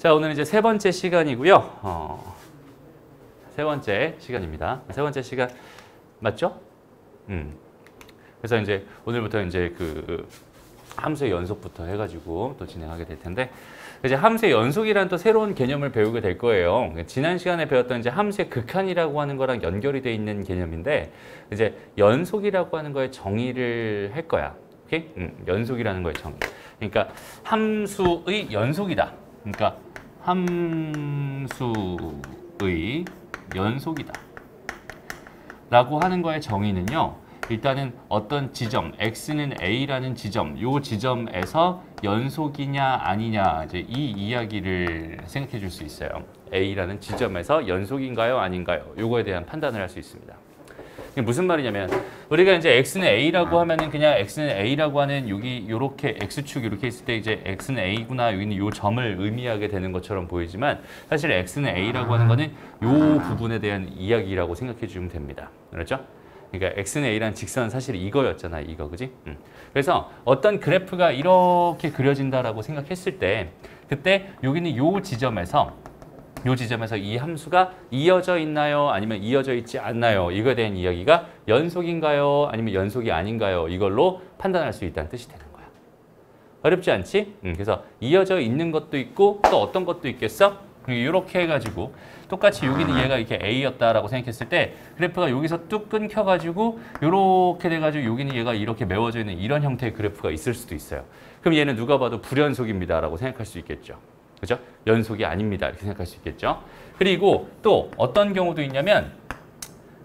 자, 오늘 이제 세 번째 시간이고요. 세 번째 시간입니다. 세 번째 시간 맞죠? 그래서 이제 오늘부터 이제 그 함수의 연속부터 해가지고 또 진행하게 될 텐데, 이제 함수의 연속이라는 또 새로운 개념을 배우게 될 거예요. 지난 시간에 배웠던 이제 함수의 극한이라고 하는 거랑 연결이 돼 있는 개념인데, 이제 연속이라고 하는 거에 정의를 할 거야. 오케이? 연속이라는 거의 정의. 그러니까 함수의 연속이다. 그러니까 함수의 연속이다 라고 하는 거의 정의는요, 일단은 어떤 지점, x는 a라는 지점, 요 지점에서 연속이냐 아니냐, 이제 이 이야기를 생각해 줄 수 있어요. a라는 지점에서 연속인가요 아닌가요? 요거에 대한 판단을 할 수 있습니다. 이게 무슨 말이냐면, 우리가 이제 x는 a라고 하면은 그냥 x는 a라고 하는 여기 요렇게 x축 이렇게 있을 때 이제 x는 a구나, 여기는 요 점을 의미하게 되는 것처럼 보이지만, 사실 x는 a라고 하는 거는 요 부분에 대한 이야기라고 생각해 주면 됩니다. 그렇죠? 그러니까 x는 a라는 직선은 사실 이거였잖아, 이거, 그지? 그래서 어떤 그래프가 이렇게 그려진다라고 생각했을 때, 그때 여기는 요 지점에서 이 함수가 이어져 있나요? 아니면 이어져 있지 않나요? 이거에 대한 이야기가 연속인가요? 아니면 연속이 아닌가요? 이걸로 판단할 수 있다는 뜻이 되는 거야. 어렵지 않지? 그래서 이어져 있는 것도 있고 또 어떤 것도 있겠어? 이렇게 해가지고 똑같이 여기는 얘가 이렇게 A였다라고 생각했을 때, 그래프가 여기서 뚝 끊겨가지고 이렇게 돼가지고 여기는 얘가 이렇게 메워져 있는 이런 형태의 그래프가 있을 수도 있어요. 그럼 얘는 누가 봐도 불연속입니다라고 생각할 수 있겠죠. 그죠? 연속이 아닙니다 이렇게 생각할 수 있겠죠. 그리고 또 어떤 경우도 있냐면,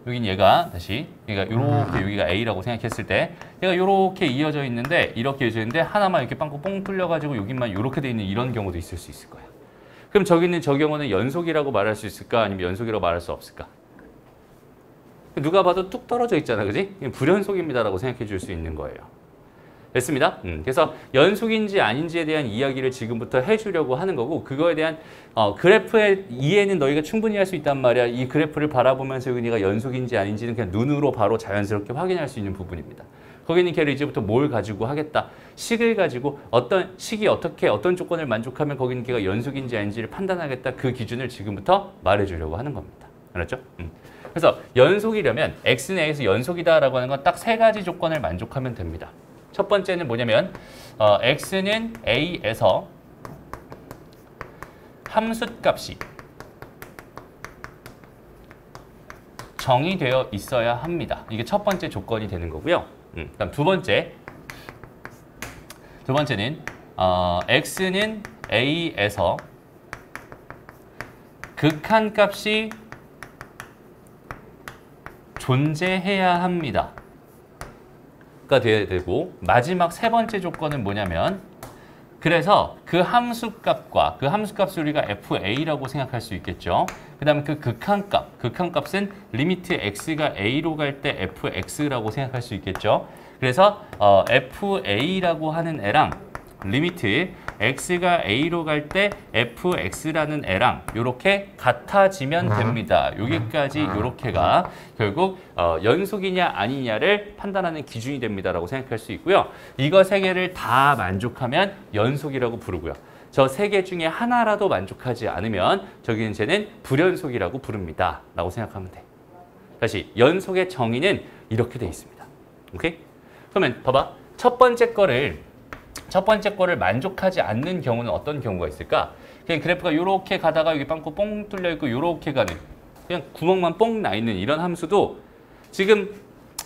여긴 얘가 다시 그러니까 이렇게 여기가 A라고 생각했을 때 얘가 이렇게 이어져 있는데, 이렇게 이어져 있는데 하나만 이렇게 빵꾸 뽕 뚫려가지고 여기만 이렇게 돼 있는 이런 경우도 있을 수 있을 거야. 그럼 저기는 저 경우는 연속이라고 말할 수 있을까? 아니면 연속이라고 말할 수 없을까? 누가 봐도 뚝 떨어져 있잖아, 그지? 불연속입니다라고 생각해 줄 수 있는 거예요. 됐습니다. 그래서 연속인지 아닌지에 대한 이야기를 지금부터 해주려고 하는 거고, 그거에 대한 그래프의 이해는 너희가 충분히 할 수 있단 말이야. 이 그래프를 바라보면서 여기가 연속인지 아닌지는 그냥 눈으로 바로 자연스럽게 확인할 수 있는 부분입니다. 거기는 걔를 이제부터 뭘 가지고 하겠다. 식을 가지고 어떤 식이 어떻게 어떤 조건을 만족하면 거기는 걔가 연속인지 아닌지를 판단하겠다. 그 기준을 지금부터 말해주려고 하는 겁니다. 알았죠? 그래서 연속이려면 x는 a에서 연속이다라고 하는 건 딱 세 가지 조건을 만족하면 됩니다. 첫 번째는 뭐냐면 x는 a에서 함수값이 정의되어 있어야 합니다. 이게 첫 번째 조건이 되는 거고요. 그다음 두 번째는 x는 a에서 극한값이 존재해야 합니다. 가 돼야 되고, 마지막 세 번째 조건은 뭐냐면, 그래서 그 함수값을 우리가 fa라고 생각할 수 있겠죠. 그 다음에 그 극한값은 리미트 x가 a로 갈 때 fx라고 생각할 수 있겠죠. 그래서 fa라고 하는 애랑 리미트 x가 a로 갈 때 fx라는 애랑 이렇게 같아지면 됩니다. 여기까지 이렇게가 결국 연속이냐 아니냐를 판단하는 기준이 됩니다라고 생각할 수 있고요. 이거 세 개를 다 만족하면 연속이라고 부르고요. 저 세 개 중에 하나라도 만족하지 않으면 저기는 쟤는 불연속이라고 부릅니다 라고 생각하면 돼. 다시 연속의 정의는 이렇게 돼 있습니다. 오케이? 그러면 봐봐. 첫 번째 거를 만족하지 않는 경우는 어떤 경우가 있을까? 그냥 그래프가 이렇게 가다가 여기 빵꾸 뽕 뚫려 있고 이렇게 가는, 그냥 구멍만 뽕 나 있는 이런 함수도 지금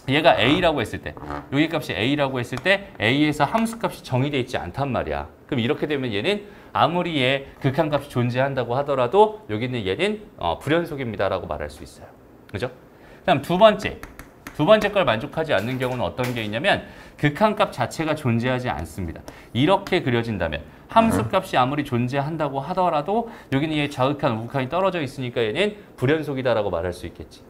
얘가 a라고 했을 때, 여기 값이 a라고 했을 때 a에서 함수값이 정의되어 있지 않단 말이야. 그럼 이렇게 되면 얘는 아무리 얘 극한값이 존재한다고 하더라도 여기는 얘는 불연속입니다라고 말할 수 있어요. 그죠? 그다음 두 번째 걸 만족하지 않는 경우는 어떤 게 있냐면, 극한값 자체가 존재하지 않습니다. 이렇게 그려진다면 함수값이 아무리 존재한다고 하더라도 여기는 얘 좌극한 우극한이 떨어져 있으니까 얘는 불연속이다라고 말할 수 있겠지.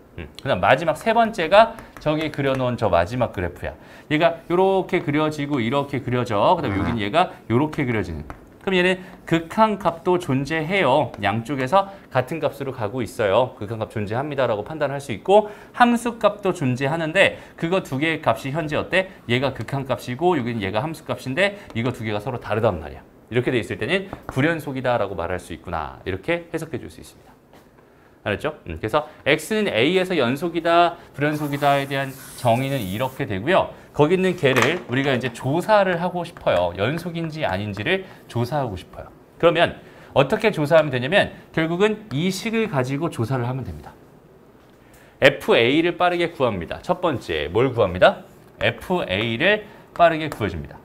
그다음 마지막 세 번째가 저기 그려놓은 저 마지막 그래프야. 얘가 이렇게 그려지고 이렇게 그려져. 그다음 여기는 얘가 이렇게 그려지는. 그럼 얘는 극한값도 존재해요. 양쪽에서 같은 값으로 가고 있어요. 극한값 존재합니다라고 판단할 수 있고, 함수값도 존재하는데 그거 두 개의 값이 현재 어때? 얘가 극한값이고 여기는 얘가 함수값인데 이거 두 개가 서로 다르단 말이야. 이렇게 돼 있을 때는 불연속이다라고 말할 수 있구나. 이렇게 해석해 줄 수 있습니다. 알았죠? 그래서 X는 A에서 연속이다, 불연속이다에 대한 정의는 이렇게 되고요. 거기 있는 걔를 우리가 이제 조사를 하고 싶어요. 연속인지 아닌지를 조사하고 싶어요. 그러면 어떻게 조사하면 되냐면 결국은 이 식을 가지고 조사를 하면 됩니다. FA를 빠르게 구합니다. 첫 번째, 뭘 구합니다? FA를 빠르게 구해줍니다.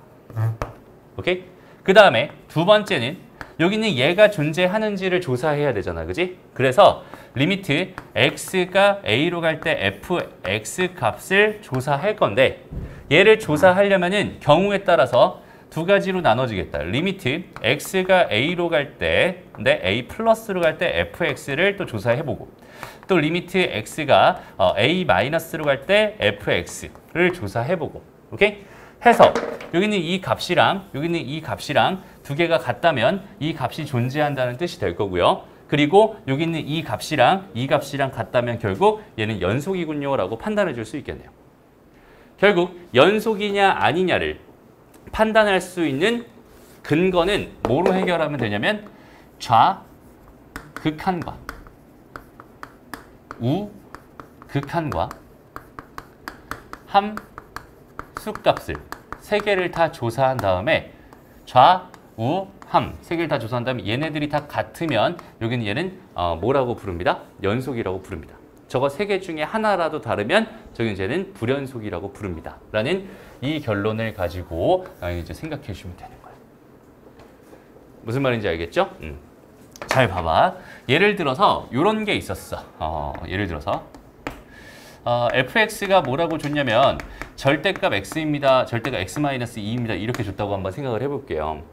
오케이? 그 다음에 두 번째는 여기 있는 얘가 존재하는지를 조사해야 되잖아. 그지? 그래서 리미트 x가 a로 갈 때 fx 값을 조사할 건데 얘를 조사하려면은 경우에 따라서 두 가지로 나눠지겠다. 리미트 x가 a로 갈 때, 근데 a 플러스로 갈 때 fx를 또 조사해보고 또 리미트 x가 a 마이너스로 갈 때 fx를 조사해보고 오케이? 해서 여기 있는 이 값이랑 여기 있는 이 값이랑 두 개가 같다면 이 값이 존재한다는 뜻이 될 거고요. 그리고 여기 있는 이 값이랑 같다면 결국 얘는 연속이군요 라고 판단해 줄 수 있겠네요. 결국 연속이냐 아니냐를 판단할 수 있는 근거는 뭐로 해결하면 되냐면 좌극한과 우극한과 함수값을 세 개를 다 조사한 다음에 좌우함 세 개를 다 조사한 다음에 얘네들이 다 같으면 여기는 얘는 뭐라고 부릅니다? 연속이라고 부릅니다. 저거 세 개 중에 하나라도 다르면 저기 이제는 불연속이라고 부릅니다. 라는 이 결론을 가지고 이제 생각해 주시면 되는 거예요. 무슨 말인지 알겠죠? 잘 봐봐. 예를 들어서 이런 게 있었어. 예를 들어서 fx가 뭐라고 줬냐면 절대값 x입니다. 절대가 x-2입니다. 이렇게 줬다고 한번 생각을 해볼게요.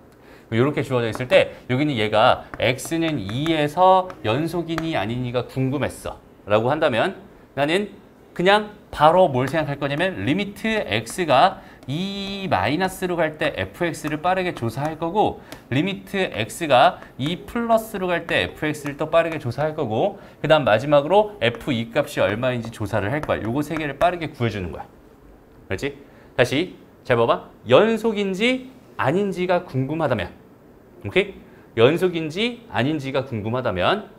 이렇게 주어져 있을 때 여기는 얘가 x는 2에서 연속이니 아니니가 궁금했어. 라고 한다면 나는 그냥 바로 뭘 생각할 거냐면 리미트 x가 2 마이너스로 갈 때 fx를 빠르게 조사할 거고 리미트 x가 2 플러스로 갈 때 fx를 또 빠르게 조사할 거고 그 다음 마지막으로 f2 값이 얼마인지 조사를 할 거야. 요거 세 개를 빠르게 구해주는 거야. 그렇지? 다시 잘 봐봐. 연속인지 아닌지가 궁금하다면 오케이? 연속인지 아닌지가 궁금하다면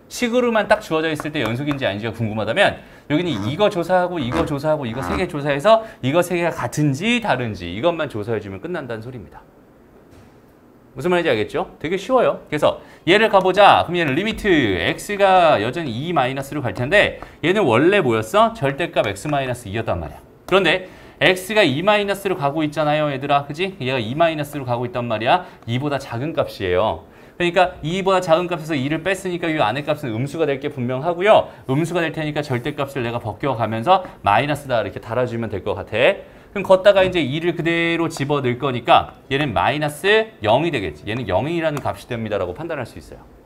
식으로만 딱 주어져 있을 때 연속인지 아닌지가 궁금하다면 여기는 이거 조사하고 이거 조사하고 이거 세 개 조사해서 이거 세 개가 같은지 다른지 이것만 조사해주면 끝난다는 소리입니다. 무슨 말인지 알겠죠? 되게 쉬워요. 그래서 얘를 가보자. 그럼 얘는 리미트 x가 여전히 2-로 갈 텐데 얘는 원래 뭐였어? 절대값 x-2였단 말이야. 그런데 x가 2-로 가고 있잖아요, 얘들아. 그지? 얘가 2-로 가고 있단 말이야. 2보다 작은 값이에요. 그러니까 2보다 작은 값에서 2를 뺐으니까 이 안의 값은 음수가 될 게 분명하고요. 음수가 될 테니까 절대값을 내가 벗겨가면서 마이너스다 이렇게 달아주면 될 것 같아. 그럼 걷다가 이제 2를 그대로 집어넣을 거니까 얘는 마이너스 0이 되겠지. 얘는 0이라는 값이 됩니다라고 판단할 수 있어요.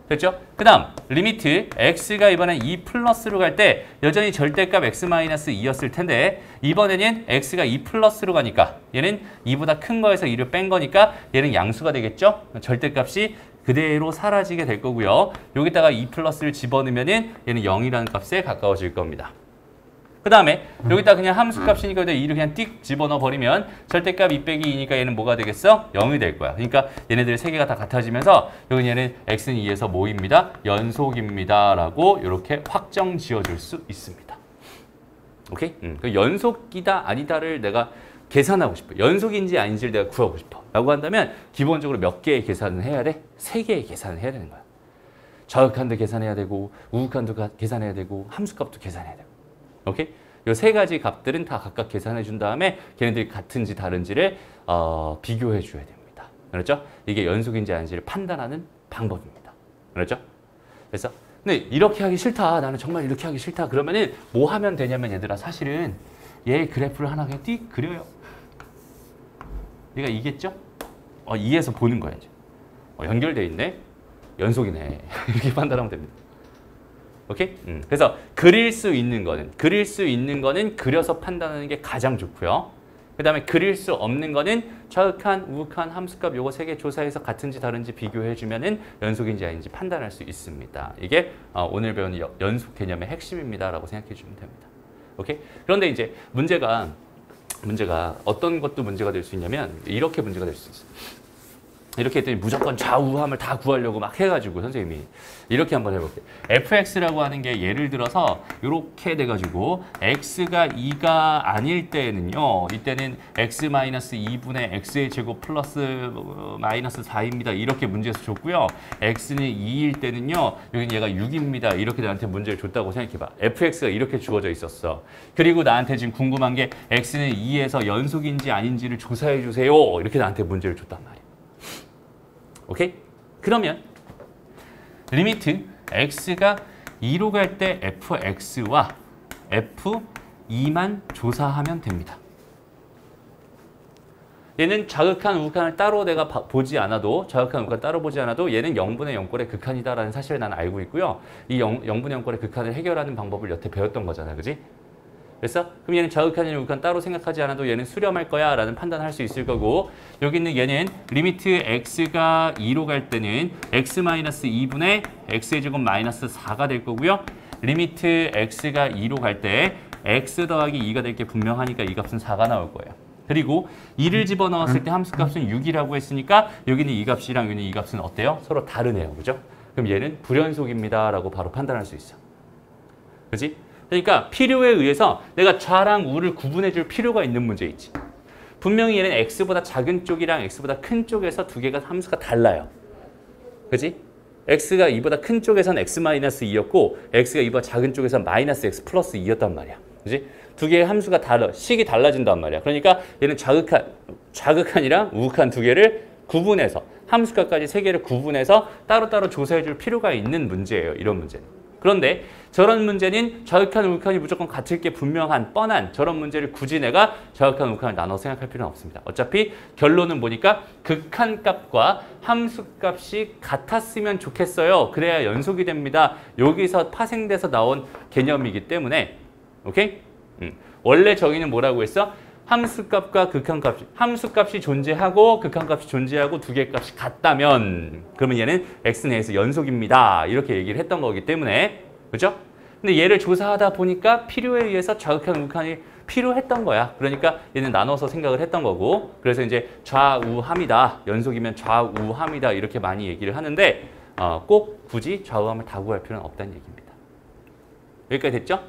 됐죠? 그 다음 리미트 x가 이번엔 2 플러스로 갈 때 여전히 절대값 x-2였을 텐데 이번에는 x가 2 플러스로 가니까 얘는 2보다 큰 거에서 2를 뺀 거니까 얘는 양수가 되겠죠? 절대값이 그대로 사라지게 될 거고요. 여기다가 2 플러스를 집어넣으면은 얘는 0이라는 값에 가까워질 겁니다. 그 다음에 여기다 그냥 함수값이니까 여기다 2를 그냥 띡 집어넣어 버리면 절대값 2 빼기 2니까 얘는 뭐가 되겠어? 0이 될 거야. 그러니까 얘네들 세 개가 다 같아지면서 여기 얘는 x는 2에서 뭐입니다? 연속입니다. 라고 이렇게 확정 지어줄 수 있습니다. 오케이? 그 연속이다 아니다를 내가 계산하고 싶어. 연속인지 아닌지를 내가 구하고 싶어. 라고 한다면 기본적으로 몇 개의 계산을 해야 돼? 3개의 계산을 해야 되는 거야. 좌극한도 계산해야 되고 우극한도 계산해야 되고 함수값도 계산해야 되고. 오케이? 이 세 가지 값들은 다 각각 계산해 준 다음에 걔네들이 같은지 다른지를 비교해 줘야 됩니다. 그렇죠? 이게 연속인지 아닌지를 판단하는 방법입니다. 그렇죠? 그래서 근데 이렇게 하기 싫다. 나는 정말 이렇게 하기 싫다. 그러면은 뭐 하면 되냐면 얘들아 사실은 얘 그래프를 하나 그냥 띡 그려요. 얘가 이겠죠? 2에서 보는 거야 이제. 연결돼 있네. 연속이네. 이렇게 판단하면 됩니다. 오케이? 그래서 그릴 수 있는 거는 그려서 판단하는 게 가장 좋고요. 그 다음에 그릴 수 없는 거는 좌극한, 우극한, 함수값 요거 3개 조사해서 같은지 다른지 비교해주면은 연속인지 아닌지 판단할 수 있습니다. 이게 오늘 배운 연속 개념의 핵심입니다라고 생각해주면 됩니다. 오케이? 그런데 이제 문제가 어떤 것도 문제가 될 수 있냐면 이렇게 문제가 될 수 있어요. 이렇게 했더니 무조건 좌우함을 다 구하려고 막 해가지고 선생님이 이렇게 한번 해볼게요. fx라고 하는 게 예를 들어서 이렇게 돼가지고 x가 2가 아닐 때는요. 이때는 x-2분의 x의 제곱 플러스 마이너스 4입니다. 이렇게 문제에서 줬고요. x는 2일 때는요. 여기는 얘가 6입니다. 이렇게 나한테 문제를 줬다고 생각해봐. fx가 이렇게 주어져 있었어. 그리고 나한테 지금 궁금한 게 x는 2에서 연속인지 아닌지를 조사해 주세요. 이렇게 나한테 문제를 줬단 말이야. 오케이? 그러면 리미트 x가 2로 갈 때 fx와 f2만 조사하면 됩니다. 얘는 좌극한, 우극한을 따로 내가 보지 않아도 좌극한, 우극한 따로 보지 않아도 얘는 0분의 0꼴의 극한이다라는 사실을 난 알고 있고요. 이 0분의 0꼴의 극한을 해결하는 방법을 여태 배웠던 거잖아. 그지? 그래서 그럼 얘는 좌극한이나 우극한 따로 생각하지 않아도 얘는 수렴할 거야 라는 판단을 할 수 있을 거고 여기 있는 얘는 리미트 x가 2로 갈 때는 x-2분의 x의 제곱 마이너스 4가 될 거고요. 리미트 x가 2로 갈 때 x 더하기 2가 될 게 분명하니까 이 값은 4가 나올 거예요. 그리고 2를 집어넣었을 때 함수값은 6이라고 했으니까 여기는 이 값이랑 여기는 이 값은 어때요? 서로 다르네요. 그죠? 그럼 얘는 불연속입니다 라고 바로 판단할 수 있어. 그지? 그러니까 필요에 의해서 내가 좌랑 우를 구분해 줄 필요가 있는 문제 있지. 분명히 얘는 x보다 작은 쪽이랑 x보다 큰 쪽에서 두 개가 함수가 달라요. 그지? x가 2보다 큰 쪽에서는 x-2였고 x가 2보다 작은 쪽에서는 마이너스 x 플러스 2였단 말이야. 그지? 두 개의 함수가 달라. 식이 달라진단 말이야. 그러니까 얘는 좌극한이랑 우극한 두 개를 구분해서 함수값까지 세 개를 구분해서 따로따로 조사해 줄 필요가 있는 문제예요. 이런 문제는. 그런데 저런 문제는 좌극한, 우극한이 무조건 같을 게 분명한, 뻔한 저런 문제를 굳이 내가 좌극한, 우극한을 나눠 생각할 필요는 없습니다. 어차피 결론은 보니까 극한값과 함수값이 같았으면 좋겠어요. 그래야 연속이 됩니다. 여기서 파생돼서 나온 개념이기 때문에 오케이? 원래 저기는 뭐라고 했어? 함수값과 극한값이 함수값이 존재하고 극한값이 존재하고 두 개의 값이 같다면 그러면 얘는 x 내에서 연속입니다. 이렇게 얘기를 했던 거기 때문에 그렇죠? 근데 얘를 조사하다 보니까 필요에 의해서 좌극한, 우극한이 필요했던 거야. 그러니까 얘는 나눠서 생각을 했던 거고 그래서 이제 좌우함이다. 연속이면 좌우함이다. 이렇게 많이 얘기를 하는데 꼭 굳이 좌우함을 다 구할 필요는 없다는 얘기입니다. 여기까지 됐죠?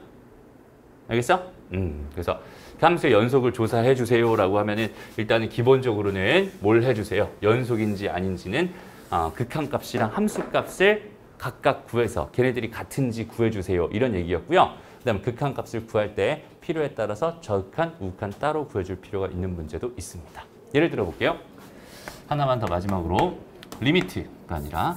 알겠어? 그래서 함수의 연속을 조사해 주세요라고 하면은 일단은 기본적으로는 뭘 해주세요? 연속인지 아닌지는 극한값이랑 함수값을 각각 구해서 걔네들이 같은지 구해주세요. 이런 얘기였고요. 그다음 극한값을 구할 때 필요에 따라서 좌극한, 우극한 따로 구해줄 필요가 있는 문제도 있습니다. 예를 들어 볼게요. 하나만 더 마지막으로 리미트가 아니라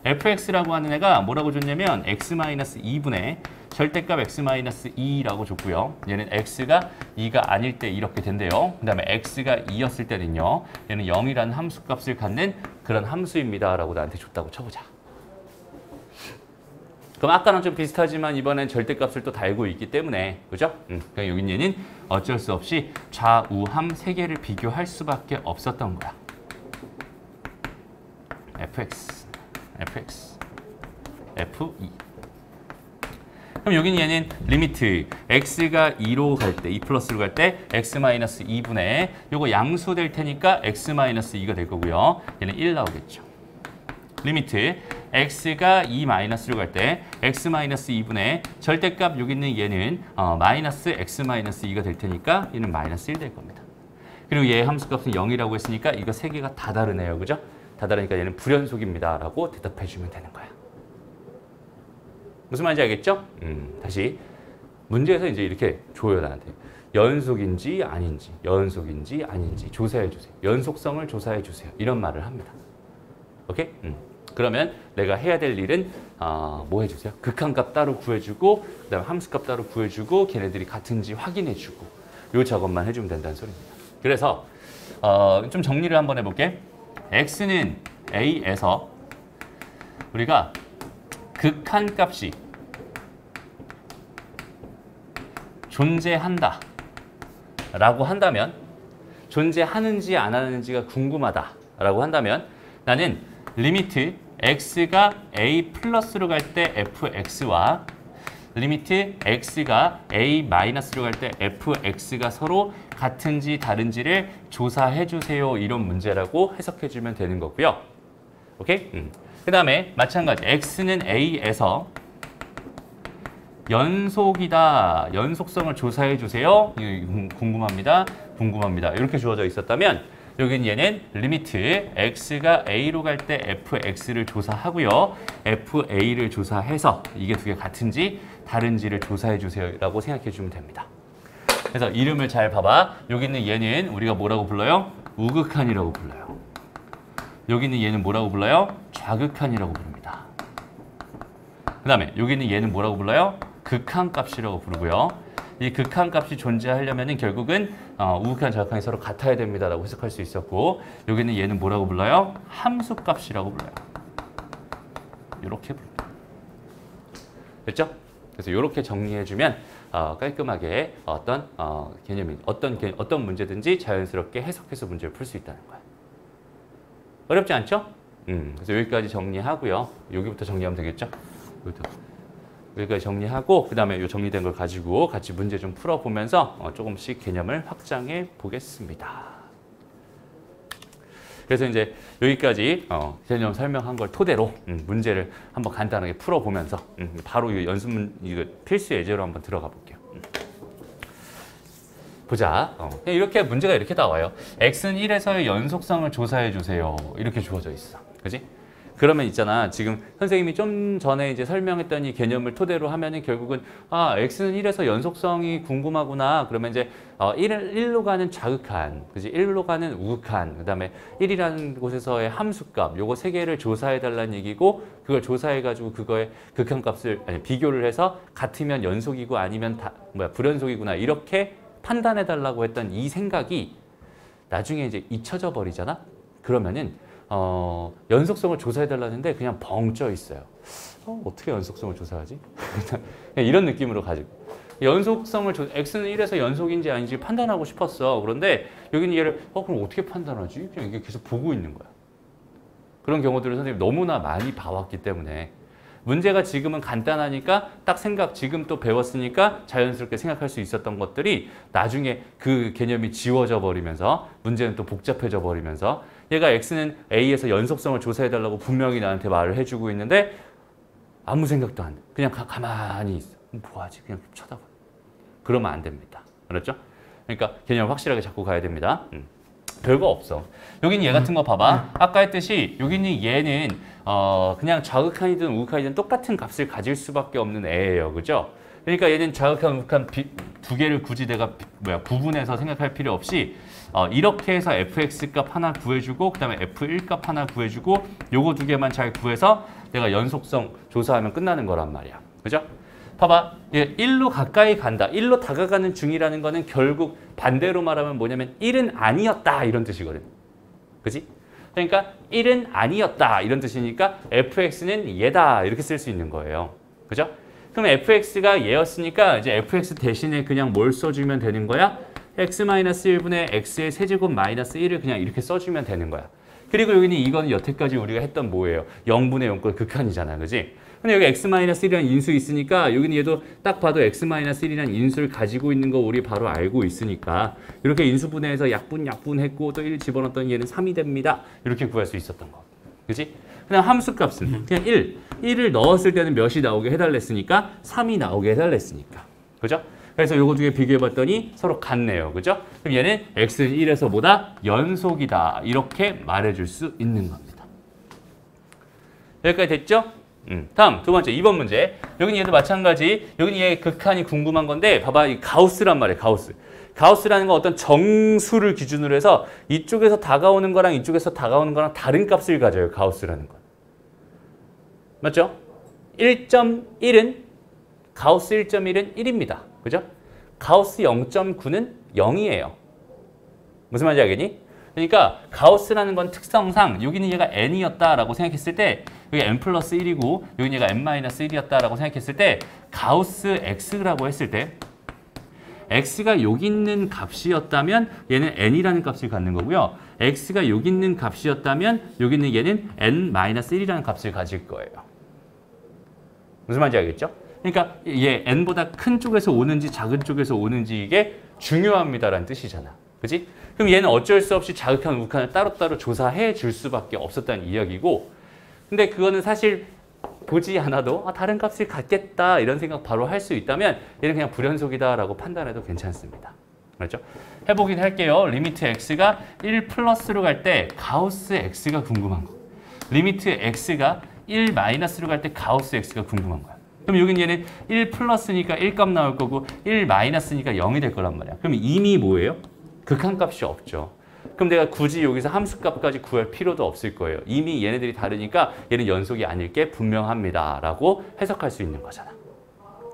fx라고 하는 애가 뭐라고 줬냐면 x-2분의 절대값 x-2라고 줬고요. 얘는 x가 2가 아닐 때 이렇게 된대요. 그 다음에 x가 2였을 때는요. 얘는 0이라는 함수값을 갖는 그런 함수입니다. 라고 나한테 줬다고 쳐보자. 그럼 아까랑 좀 비슷하지만 이번엔 절대값을 또 달고 있기 때문에 그죠? 그러니까 여긴 얘는 어쩔 수 없이 좌우함 세 개를 비교할 수밖에 없었던 거야. fx, f2. 그럼 여기는 얘는 리미트 x가 2로 갈 때, 2 플러스로 갈 때 x-2분의 요거 양수될 테니까 x-2가 될 거고요. 얘는 1 나오겠죠. 리미트 x가 2 마이너스로 갈 때 x-2분의 절대값 여기 있는 얘는 마이너스 x-2가 될 테니까 얘는 마이너스 1 될 겁니다. 그리고 얘 함수값은 0이라고 했으니까 이거 세 개가 다 다르네요. 그죠? 다 다르니까 얘는 불연속입니다. 라고 대답해 주면 되는 거야. 무슨 말인지 알겠죠? 다시 문제에서 이제 이렇게 줘요 나한테 연속인지 아닌지 연속인지 아닌지 조사해 주세요. 연속성을 조사해 주세요. 이런 말을 합니다. 오케이? 그러면 내가 해야 될 일은 뭐 해주세요? 극한값 따로 구해주고 그다음에 함수값 따로 구해주고 걔네들이 같은지 확인해주고 요 작업만 해주면 된다는 소리입니다. 그래서 좀 정리를 한번 해볼게. x는 a에서 우리가 극한값이 존재한다 라고 한다면 존재하는지 안 하는지가 궁금하다 라고 한다면 나는 리미트 x가 a 플러스로 갈 때 fx와 리미트 x가 a-로 갈 때 fx가 서로 같은지 다른지를 조사해 주세요. 이런 문제라고 해석해 주면 되는 거고요. 오케이? 그 다음에 마찬가지 x는 a에서 연속이다. 연속성을 조사해 주세요. 궁금합니다. 궁금합니다. 이렇게 주어져 있었다면 여기는 얘는 리미트 x가 a로 갈 때 fx를 조사하고요. fa를 조사해서 이게 두 개 같은지 다른지를 조사해 주세요 라고 생각해 주면 됩니다. 그래서 이름을 잘 봐봐. 여기 있는 얘는 우리가 뭐라고 불러요? 우극한이라고 불러요. 여기 있는 얘는 뭐라고 불러요? 좌극한이라고 부릅니다. 그 다음에 여기 있는 얘는 뭐라고 불러요? 극한값이라고 부르고요. 이 극한값이 존재하려면 결국은 우극한, 좌극한이 서로 같아야 됩니다라고 해석할 수 있었고, 여기는 얘는 뭐라고 불러요? 함수값이라고 불러요. 이렇게 부릅니다. 됐죠? 그래서 이렇게 정리해주면 깔끔하게 어떤 개념이 어떤 문제든지 자연스럽게 해석해서 문제를 풀 수 있다는 거예요. 어렵지 않죠? 그래서 여기까지 정리하고요. 여기부터 정리하면 되겠죠? 여기까지 정리하고 그 다음에 이 정리된 걸 가지고 같이 문제 좀 풀어보면서 조금씩 개념을 확장해 보겠습니다. 그래서 이제 여기까지 개념 설명한 걸 토대로 문제를 한번 간단하게 풀어보면서 바로 이 연습문 이거 필수 예제로 한번 들어가 볼게요. 보자. 이렇게 문제가 이렇게 나와요. x는 1에서의 연속성을 조사해 주세요. 이렇게 주어져 있어. 그지? 그러면 있잖아. 지금 선생님이 좀 전에 이제 설명했던 이 개념을 토대로 하면은 결국은 x는 1에서 연속성이 궁금하구나. 그러면 이제 1로 가는 좌극한, 그지? 1로 가는 우극한, 그다음에 1이라는 곳에서의 함수값, 요거 세 개를 조사해 달라는 얘기고, 그걸 조사해 가지고 그거의 극한값을 비교를 해서 같으면 연속이고 아니면 불연속이구나. 이렇게 판단해 달라고 했던 이 생각이 나중에 이제 잊혀져 버리잖아. 그러면은 연속성을 조사해 달라는데 그냥 벙 쪄 있어요. 어떻게 연속성을 조사하지? 그냥 이런 느낌으로 가지고 연속성을 x는 1에서 연속인지 아닌지 판단하고 싶었어. 그런데 여기는 얘를 그럼 어떻게 판단하지? 그냥 이게 계속 보고 있는 거야. 그런 경우들을 선생님이 너무나 많이 봐왔기 때문에 문제가 지금은 간단하니까 딱 지금 또 배웠으니까 자연스럽게 생각할 수 있었던 것들이 나중에 그 개념이 지워져 버리면서 문제는 또 복잡해져 버리면서 얘가 x는 a에서 연속성을 조사해달라고 분명히 나한테 말을 해주고 있는데 아무 생각도 안 해. 그냥 가만히 있어. 뭐하지? 그냥 쳐다봐. 그러면 안 됩니다. 그렇죠? 그러니까 개념을 확실하게 잡고 가야 됩니다. 별거 없어. 여기는 얘 같은 거 봐봐. 아까 했듯이 여기는 얘는 그냥 좌극한이든 우극한이든 똑같은 값을 가질 수밖에 없는 애예요. 그죠? 그러니까 얘는 좌극한, 우극한 두 개를 굳이 내가 구분해서 생각할 필요 없이 이렇게 해서 fx 값 하나 구해주고 그 다음에 f1 값 하나 구해주고 요거 두 개만 잘 구해서 내가 연속성 조사하면 끝나는 거란 말이야. 그죠? 봐봐. 1로 가까이 간다. 1로 다가가는 중이라는 거는 결국 반대로 말하면 뭐냐면 1은 아니었다 이런 뜻이거든. 그지? 그러니까 1은 아니었다 이런 뜻이니까 fx는 얘다 이렇게 쓸 수 있는 거예요. 그죠? 그럼 fx가 얘였으니까 이제 fx 대신에 그냥 뭘 써주면 되는 거야? x-1분의 x의 세제곱 마이너스 1을 그냥 이렇게 써주면 되는 거야. 그리고 여기는 이거는 여태까지 우리가 했던 뭐예요? 0분의 0꼴 극한이잖아. 그지? 근데 여기 x-1이라는 인수 있으니까 여기는 얘도 딱 봐도 x-1이라는 인수를 가지고 있는 거 우리 바로 알고 있으니까 이렇게 인수분해해서 약분했고 또 1 집어넣었더니 얘는 3이 됩니다. 이렇게 구할 수 있었던 거. 그지? 그냥 함수값은 그냥 1을 넣었을 때는 몇이 나오게 해달랬으니까 3이 나오게 해달랬으니까. 그죠? 그래서 요거 두 개 비교해봤더니 서로 같네요. 그죠? 그럼 얘는 x는 1에서 보다 연속이다. 이렇게 말해줄 수 있는 겁니다. 여기까지 됐죠? 다음 두 번째 2번 문제. 여기는 얘도 마찬가지. 여기는 얘 극한이 궁금한 건데 봐봐. 이 가우스란 말이에요. 가우스. 가우스라는 건 어떤 정수를 기준으로 해서 이쪽에서 다가오는 거랑 이쪽에서 다가오는 거랑 다른 값을 가져요. 가우스라는 건. 맞죠? 1.1은 가우스 1.1은 1입니다. 그죠? 가우스 0.9는 0이에요. 무슨 말인지 알겠니? 그러니까 가우스라는 건 특성상 여기는 얘가 n이었다라고 생각했을 때 여기 n 플러스 1이고 여기는 얘가 n 마이너스 1이었다라고 생각했을 때 가우스 x라고 했을 때 x가 여기 있는 값이었다면 얘는 n이라는 값을 갖는 거고요. x가 여기 있는 값이었다면 여기 있는 얘는 n 마이너스 1이라는 값을 가질 거예요. 무슨 말인지 알겠죠? 그러니까 얘 n보다 큰 쪽에서 오는지 작은 쪽에서 오는지 이게 중요합니다라는 뜻이잖아. 그지? 그럼 얘는 어쩔 수 없이 자극한 우극한을 따로따로 조사해 줄 수밖에 없었다는 이야기고, 근데 그거는 사실 보지 않아도 다른 값을 갖겠다 이런 생각 바로 할 수 있다면 얘는 그냥 불연속이다라고 판단해도 괜찮습니다. 그렇죠? 해보긴 할게요. 리미트 x가 1 플러스로 갈 때 가우스 x가 궁금한 거. 리미트 x가 1 마이너스로 갈 때 가우스 x가 궁금한 거야. 그럼 여긴 얘는 1 플러스니까 1값 나올 거고 1 마이너스니까 0이 될 거란 말이야. 그럼 이미 뭐예요? 극한값이 없죠. 그럼 내가 굳이 여기서 함수값까지 구할 필요도 없을 거예요. 이미 얘네들이 다르니까 얘는 연속이 아닐 게 분명합니다 라고 해석할 수 있는 거잖아.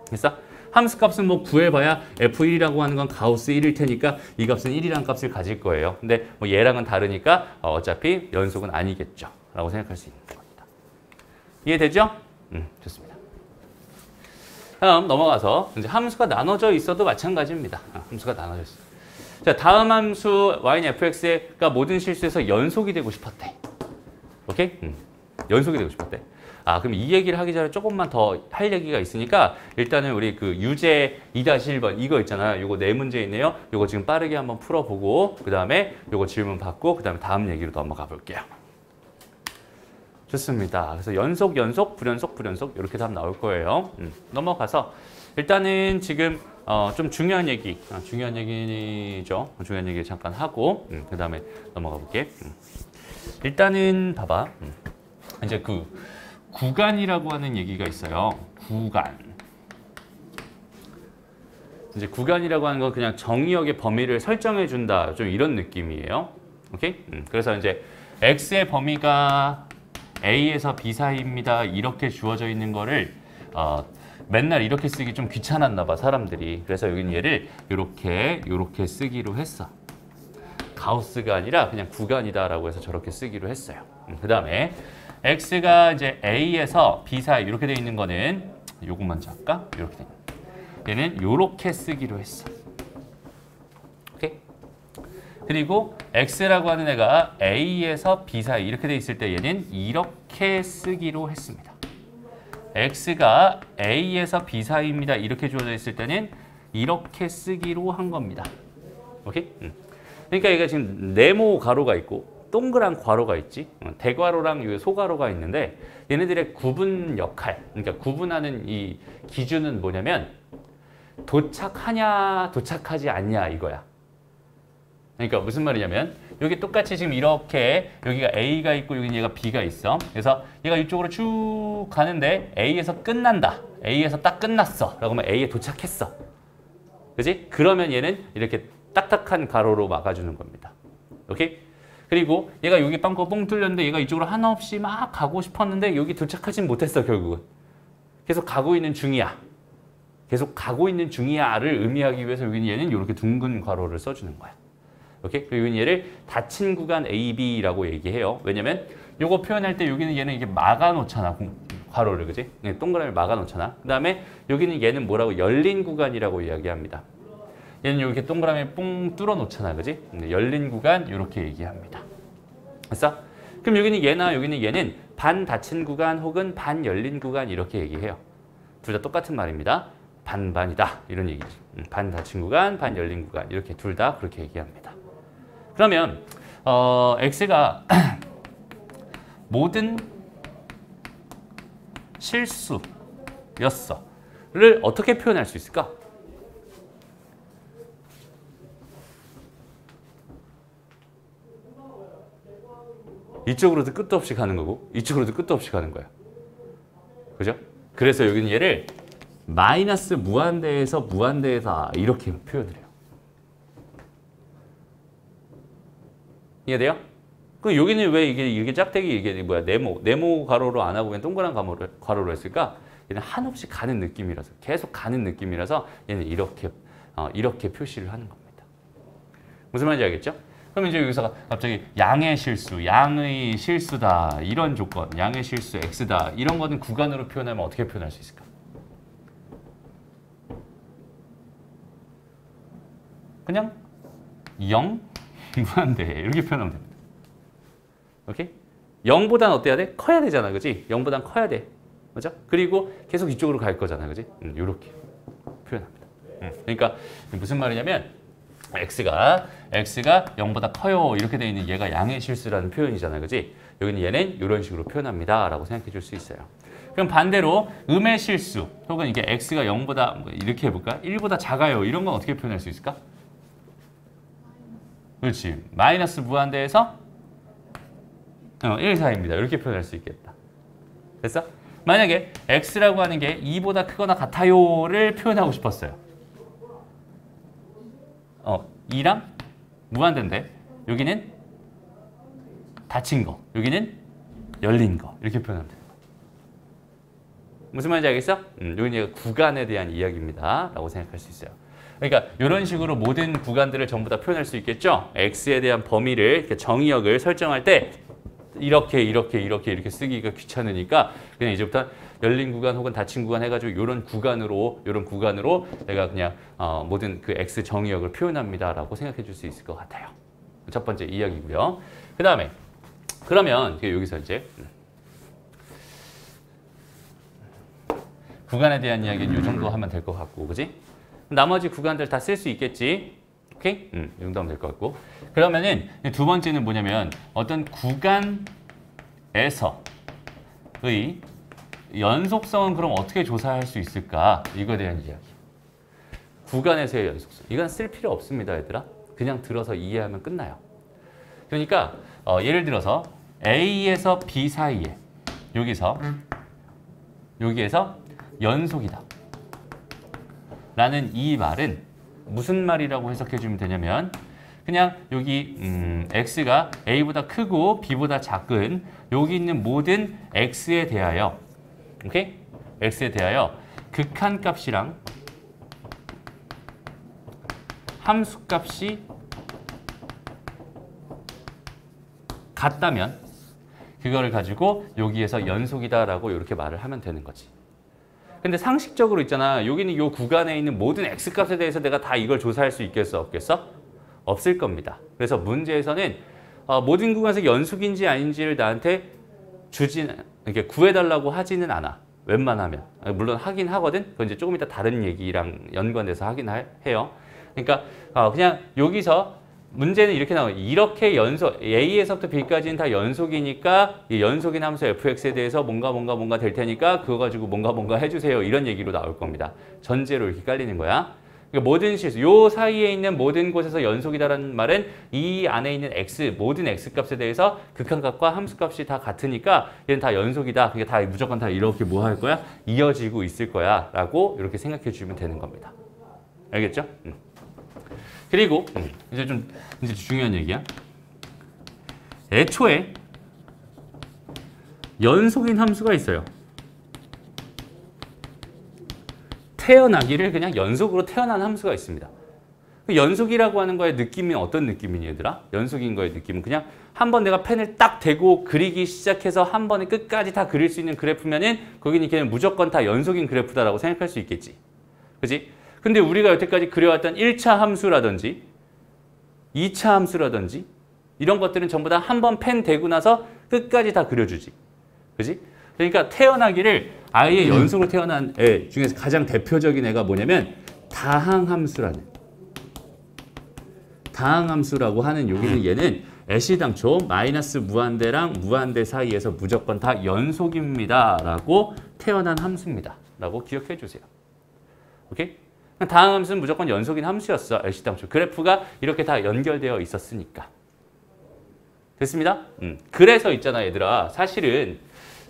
그래서 함수값은 뭐 구해봐야 f1이라고 하는 건 가우스 1일 테니까 이 값은 1이라는 값을 가질 거예요. 근데 뭐 얘랑은 다르니까 어차피 연속은 아니겠죠 라고 생각할 수 있는 겁니다. 이해되죠? 좋습니다. 다음 넘어가서 이제 함수가 나눠져 있어도 마찬가지입니다. 함수가 나눠져 있어. 자, 다음 함수 y는 fx가 모든 실수에서 연속이 되고 싶었대. 오케이? 연속이 되고 싶었대. 그럼 이 얘기를 하기 전에 조금만 더 할 얘기가 있으니까 일단은 우리 그 유제 2-1번 이거 있잖아요. 요거 네 문제 있네요. 요거 지금 빠르게 한번 풀어보고 그 다음에 요거 질문 받고 그 다음에 다음 얘기로 넘어가 볼게요. 좋습니다. 그래서 연속, 불연속, 불연속 이렇게 답 나올 거예요. 넘어가서 일단은 지금 좀 중요한 얘기, 중요한 얘기죠. 중요한 얘기 잠깐 하고 그 다음에 넘어가 볼게. 일단은 봐봐. 이제 그 구간이라고 하는 얘기가 있어요. 구간. 이제 구간이라고 하는 건 그냥 정의역의 범위를 설정해 준다. 좀 이런 느낌이에요. 오케이? 그래서 이제 x의 범위가 a에서 b 사이입니다. 이렇게 주어져 있는 거를 맨날 이렇게 쓰기 좀 귀찮았나 봐, 사람들이. 그래서 여기는 얘를 이렇게 쓰기로 했어. 가우스가 아니라 그냥 구간이다라고 해서 저렇게 쓰기로 했어요. 그 다음에 x가 이제 a에서 b 사이 이렇게 돼 있는 거는 요거 먼저 할까? 이렇게 돼 있는 거. 얘는 이렇게 쓰기로 했어. 오케이? 그리고 x라고 하는 애가 a에서 b 사이 이렇게 돼 있을 때 얘는 이렇게 쓰기로 했습니다. x가 a에서 b 사이입니다. 이렇게 주어져 있을 때는 이렇게 쓰기로 한 겁니다. 오케이? 그러니까 얘가 지금 네모 가로가 있고 동그란 괄호가 있지. 대괄호랑 소괄호가 있는데 얘네들의 구분 역할, 그러니까 구분하는 이 기준은 뭐냐면 도착하냐 도착하지 않냐 이거야. 그러니까 무슨 말이냐면 여기 똑같이 지금 이렇게 여기가 A가 있고 여기 얘가 B가 있어. 그래서 얘가 이쪽으로 쭉 가는데 A에서 끝난다. A에서 딱 끝났어. 라고 하면 A에 도착했어. 그지? 그러면 얘는 이렇게 딱딱한 가로로 막아주는 겁니다. 오케이? 그리고 얘가 여기 빵꾸 뻥 뚫렸는데 얘가 이쪽으로 하나 없이 막 가고 싶었는데 여기 도착하진 못했어, 결국은. 계속 가고 있는 중이야. 계속 가고 있는 중이야를 의미하기 위해서 여기는 얘는 이렇게 둥근 괄호를 써주는 거야. 오케이? 그리고 얘를 닫힌 구간 AB라고 얘기해요. 왜냐면 요거 표현할 때 여기는 얘는 이게 막아놓잖아. 괄호를, 그지? 동그라미 막아놓잖아. 그 다음에 여기는 얘는 뭐라고? 열린 구간이라고 이야기합니다. 얘는 이렇게 동그라미 뽕 뚫어 놓잖아, 그지? 열린 구간 이렇게 얘기합니다. 됐어? 그럼 여기는 얘나 여기는 얘는 반 닫힌 구간 혹은 반 열린 구간 이렇게 얘기해요. 둘 다 똑같은 말입니다. 반반이다 이런 얘기지. 반 닫힌 구간, 반 열린 구간 이렇게 둘 다 그렇게 얘기합니다. 그러면 x가 모든 실수였어를 어떻게 표현할 수 있을까? 이쪽으로도 끝도 없이 가는 거고 이쪽으로도 끝도 없이 가는 거야. 그죠? 그래서 여기는 얘를 마이너스 무한대에서 무한대에다 이렇게 표현을 해요. 이해돼요? 그럼 여기는 왜 이게 짝대기 이게 뭐야 네모 가로로 안 하고 그냥 동그란 가로로 했을까? 얘는 한없이 가는 느낌이라서 계속 가는 느낌이라서 얘는 이렇게 표시를 하는 겁니다. 무슨 말인지 알겠죠? 그럼 이제 여기서 갑자기 양의 실수다 이런 조건, 양의 실수 x다 이런 거는 구간으로 표현하면 어떻게 표현할 수 있을까? 그냥 0 무한대 이렇게 표현하면 됩니다. 오케이? 0보단 어때야 돼? 커야 되잖아, 그지? 0보단 커야 돼. 맞아? 그리고 계속 이쪽으로 갈 거잖아, 그지? 이렇게 표현합니다. 그러니까 무슨 말이냐면 x가 0보다 커요 이렇게 돼 있는 얘가 양의 실수라는 표현이잖아, 그지? 여기는 얘는 이런 식으로 표현합니다라고 생각해 줄 수 있어요. 그럼 반대로 음의 실수 혹은 이게 x가 0보다 이렇게 해볼까? 1보다 작아요 이런 건 어떻게 표현할 수 있을까? 그렇지. 마이너스 무한대에서 1 사이입니다. 이렇게 표현할 수 있겠다. 됐어? 만약에 x라고 하는 게 2보다 크거나 같아요를 표현하고 싶었어요. 2랑 무한대인데 여기는 닫힌 거, 여기는 열린 거 이렇게 표현하면 돼요. 무슨 말인지 알겠어? 여기는 구간에 대한 이야기입니다. 라고 생각할 수 있어요. 그러니까 이런 식으로 모든 구간들을 전부 다 표현할 수 있겠죠? x에 대한 범위를 이렇게 정의역을 설정할 때 이렇게 쓰기가 귀찮으니까 그냥 이제부터 열린 구간 혹은 닫힌 구간 해가지고 이런 구간으로 내가 그냥 모든 그 x 정의역을 표현합니다라고 생각해 줄 수 있을 것 같아요. 첫 번째 이야기고요. 그 다음에 그러면 여기서 이제 구간에 대한 이야기는 이 정도 하면 될 것 같고, 그지? 나머지 구간들 다 쓸 수 있겠지? 오케이? 이 정도 하면 될 것 같고. 그러면은 두 번째는 뭐냐면 어떤 구간에서의 연속성은 그럼 어떻게 조사할 수 있을까? 이거에 대한 이야기. 구간에서의 연속성. 이건 쓸 필요 없습니다, 얘들아. 그냥 들어서 이해하면 끝나요. 그러니까 예를 들어서 A에서 B 사이에 여기에서 연속이다. 라는 이 말은 무슨 말이라고 해석해 주면 되냐면 그냥 여기 x가 a보다 크고 b보다 작은 여기 있는 모든 x에 대하여 오케이? x에 대하여 극한값이랑 함수값이 같다면 그거를 가지고 여기에서 연속이다라고 이렇게 말을 하면 되는 거지. 근데 상식적으로 있잖아. 여기는 이 구간에 있는 모든 x값에 대해서 내가 다 이걸 조사할 수 있겠어? 없겠어? 없을 겁니다. 그래서 문제에서는 모든 구간에서 연속인지 아닌지를 나한테 이렇게 구해달라고 하지는 않아. 웬만하면. 물론 하긴 하거든. 그건 이제 조금 이따 다른 얘기랑 연관돼서 하긴 해요. 그러니까 그냥 여기서 문제는 이렇게 나와요. 이렇게 A에서부터 B까지는 다 연속이니까 이 연속인 함수 fx에 대해서 뭔가 될 테니까 그거 가지고 뭔가 해주세요. 이런 얘기로 나올 겁니다. 전제로 이렇게 깔리는 거야. 그러니까 모든 실수, 요 사이에 있는 모든 곳에서 연속이다라는 말은 이 안에 있는 모든 x값에 대해서 극한값과 함수값이 다 같으니까 얘는 다 연속이다. 그러니까 다 무조건 다 이렇게 뭐 할 거야? 이어지고 있을 거야. 라고 이렇게 생각해 주면 되는 겁니다. 알겠죠? 그리고 이제 중요한 얘기야. 애초에 연속인 함수가 있어요. 태어나기를 그냥 연속으로 태어난 함수가 있습니다. 연속이라고 하는 거의 느낌이 어떤 느낌이니 얘들아? 연속인 거의 느낌은 그냥 한번 내가 펜을 딱 대고 그리기 시작해서 한 번에 끝까지 다 그릴 수 있는 그래프면은 거기는 걔는 무조건 다 연속인 그래프다라고 생각할 수 있겠지. 그지? 근데 우리가 여태까지 그려왔던 1차 함수라든지 2차 함수라든지 이런 것들은 전부 다 한 번 펜 대고 나서 끝까지 다 그려주지. 그지? 그러니까 태어나기를 아예 연속으로 태어난 애 중에서 가장 대표적인 애가 뭐냐면 다항함수라고 하는 여기는 얘는 애시당초 마이너스 무한대랑 무한대 사이에서 무조건 다 연속입니다. 라고 태어난 함수입니다. 라고 기억해 주세요. 오케이? 다항함수는 무조건 연속인 함수였어. 애시당초. 그래프가 이렇게 다 연결되어 있었으니까. 됐습니다? 그래서 있잖아 얘들아.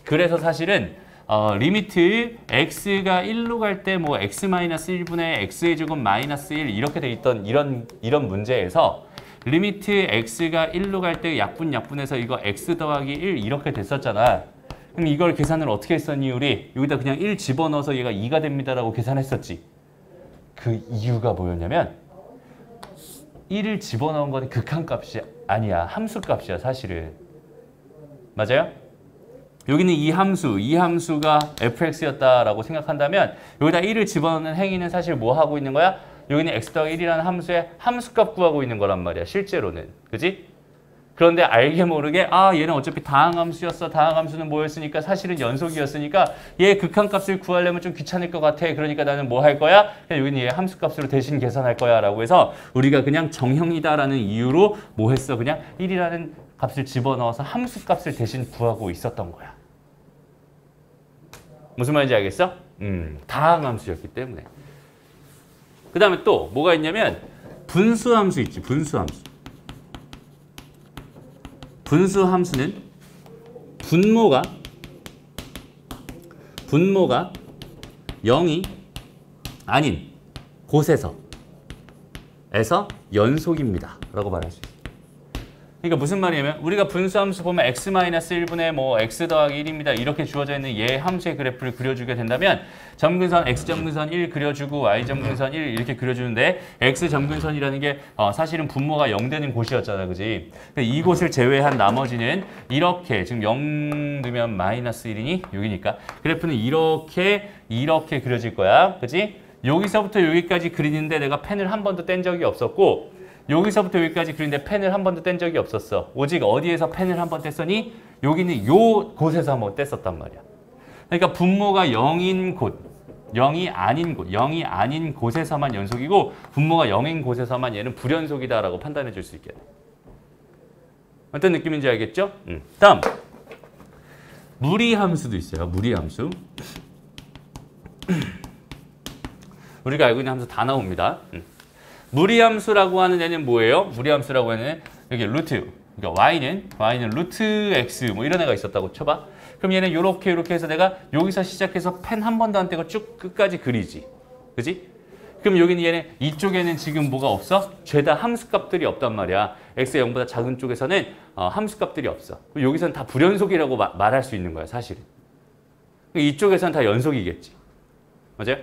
그래서 사실은 리미트 x가 1로 갈 때 뭐 x-1분의 x의 제곱 마이너스 1 이렇게 돼 있던 이런 문제에서 리미트 x가 1로 갈 때 약분해서 이거 x 더하기 1 이렇게 됐었잖아. 그럼 이걸 계산을 어떻게 했었니 우리? 여기다 그냥 1 집어넣어서 얘가 2가 됩니다라고 계산했었지. 그 이유가 뭐였냐면 1을 집어넣은 건 극한값이 아니야. 함수값이야 사실은. 맞아요? 여기는 이 함수가 fx였다라고 생각한다면 여기다 1을 집어넣는 행위는 사실 뭐 하고 있는 거야? 여기는 x 더하기 1이라는 함수의 함수값 구하고 있는 거란 말이야. 실제로는. 그지? 그런데 알게 모르게 얘는 어차피 다항함수였어. 다항함수는 뭐였으니까 사실은 연속이었으니까 얘 극한값을 구하려면 좀 귀찮을 것 같아. 그러니까 나는 뭐 할 거야? 그냥 여기는 얘 함수값으로 대신 계산할 거야 라고 해서 우리가 그냥 정형이다라는 이유로 뭐 했어? 그냥 1이라는 값을 집어넣어서 함수값을 대신 구하고 있었던 거야. 무슨 말인지 알겠어? 다항함수였기 때문에. 그 다음에 또 뭐가 있냐면 분수함수 있지. 분수함수. 분수함수는 분모가 0이 아닌 곳에서 연속입니다 라고 말할 수 있어요. 그러니까 무슨 말이냐면 우리가 분수함수 보면 x-1분의 뭐 x 더하기 1입니다. 이렇게 주어져 있는 얘 함수의 그래프를 그려주게 된다면 점근선 x점근선 1 그려주고 y점근선 1 이렇게 그려주는데 x점근선이라는 게 사실은 분모가 0 되는 곳이었잖아. 그지? 이곳을 제외한 나머지는 이렇게 지금 0 넣으면 마이너스 1이니 여기니까 그래프는 이렇게 그려질 거야. 그지? 여기서부터 여기까지 그리는데 내가 펜을 한 번도 뗀 적이 없었고 여기서부터 여기까지 그리는데 펜을 한 번도 뗀 적이 없었어. 오직 어디에서 펜을 한 번 뗐었니? 여기는 요 곳에서 한번 뗐었단 말이야. 그러니까 분모가 0인 곳, 0이 아닌 곳에서만 연속이고 분모가 0인 곳에서만 얘는 불연속이다라고 판단해 줄 수 있게 돼. 어떤 느낌인지 알겠죠? 다음 무리함수도 있어요. 무리함수. 우리가 알고 있는 함수 다 나옵니다. 무리함수라고 하는 애는 뭐예요? 무리함수라고 하는 여기 루트. 그러니까 y는 루트 x 뭐 이런 애가 있었다고 쳐봐. 그럼 얘는 요렇게 해서 내가 여기서 시작해서 펜 한 번도 안 떼고 쭉 끝까지 그리지. 그지? 그럼 여기는 얘는 이쪽에는 지금 뭐가 없어? 죄다 함수값들이 없단 말이야. x가 0보다 작은 쪽에서는 함수값들이 없어. 여기서는 다 불연속이라고 말할 수 있는 거야, 사실은. 이쪽에서는 다 연속이겠지. 맞아요?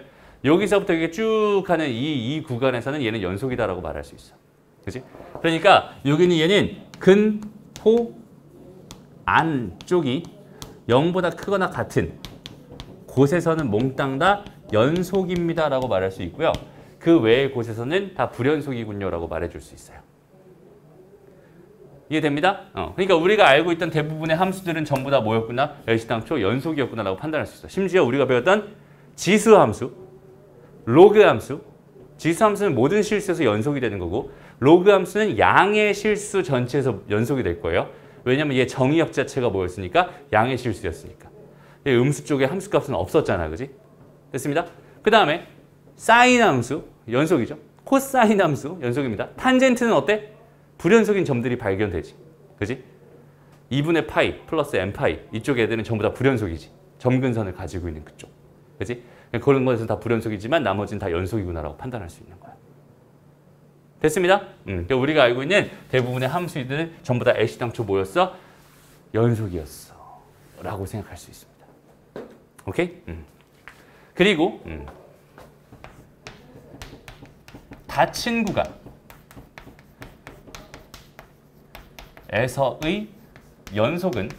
여기서부터 이렇게 쭉 가는 이 구간에서는 얘는 연속이다라고 말할 수 있어. 그치? 그러니까 여기는 얘는 근, 호, 안 쪽이 0보다 크거나 같은 곳에서는 몽땅 다 연속입니다라고 말할 수 있고요. 그 외의 곳에서는 다 불연속이군요라고 말해줄 수 있어요. 이해됩니다? 그러니까 우리가 알고 있던 대부분의 함수들은 전부 다 뭐였구나? 애시당초 연속이었구나라고 판단할 수 있어. 심지어 우리가 배웠던 지수함수, 로그함수, 지수함수는 모든 실수에서 연속이 되는 거고 로그함수는 양의 실수 전체에서 연속이 될 거예요. 왜냐면 얘 정의역 자체가 뭐였으니까? 양의 실수였으니까. 얘 음수 쪽에 함수값은 없었잖아. 그지? 됐습니다. 그 다음에 사인함수, 연속이죠. 코사인함수, 연속입니다. 탄젠트는 어때? 불연속인 점들이 발견되지. 그지? 2분의 파이 플러스 n파이 이쪽 애들은 전부 다 불연속이지. 점근선을 가지고 있는 그쪽. 그지? 그런 것은 다 불연속이지만 나머지는 다 연속이구나라고 판단할 수 있는 거야. 됐습니다? 그러니까 우리가 알고 있는 대부분의 함수들은 전부 다 애시당초 뭐였어? 연속이었어. 라고 생각할 수 있습니다. 오케이? 그리고 닫힌 구간에서의 연속은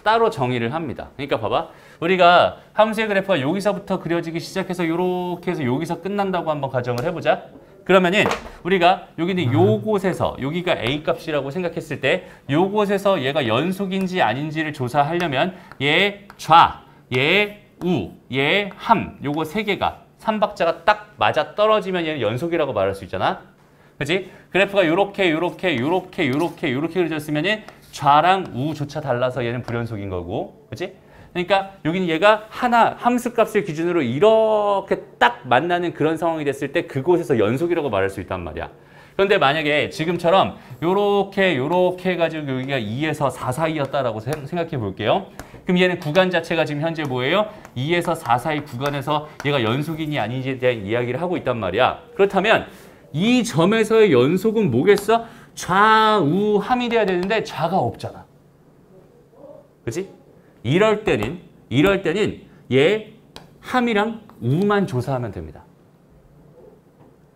따로 정의를 합니다. 그러니까 봐봐. 우리가 함수의 그래프가 여기서부터 그려지기 시작해서 이렇게 해서 여기서 끝난다고 한번 가정을 해보자. 그러면은 우리가 여기는 요곳에서 여기가 A 값이라고 생각했을 때 요곳에서 얘가 연속인지 아닌지를 조사하려면 얘 좌, 얘 우, 얘 함 요거 세 개가 삼박자가 딱 맞아 떨어지면 얘는 연속이라고 말할 수 있잖아. 그렇지? 그래프가 요렇게 그려졌으면은 좌랑 우조차 달라서 얘는 불연속인 거고. 그렇지? 그러니까 여기는 얘가 하나 함수값을 기준으로 이렇게 딱 만나는 그런 상황이 됐을 때 그곳에서 연속이라고 말할 수 있단 말이야. 그런데 만약에 지금처럼 요렇게 해가지고 여기가 2에서 4 사이였다라고 생각해 볼게요. 그럼 얘는 구간 자체가 지금 현재 뭐예요? 2에서 4 사이 구간에서 얘가 연속이니 아닌지에 대한 이야기를 하고 있단 말이야. 그렇다면 이 점에서의 연속은 뭐겠어? 좌우함이 돼야 되는데 좌가 없잖아. 그치? 이럴 때는 얘 함이랑 우만 조사하면 됩니다.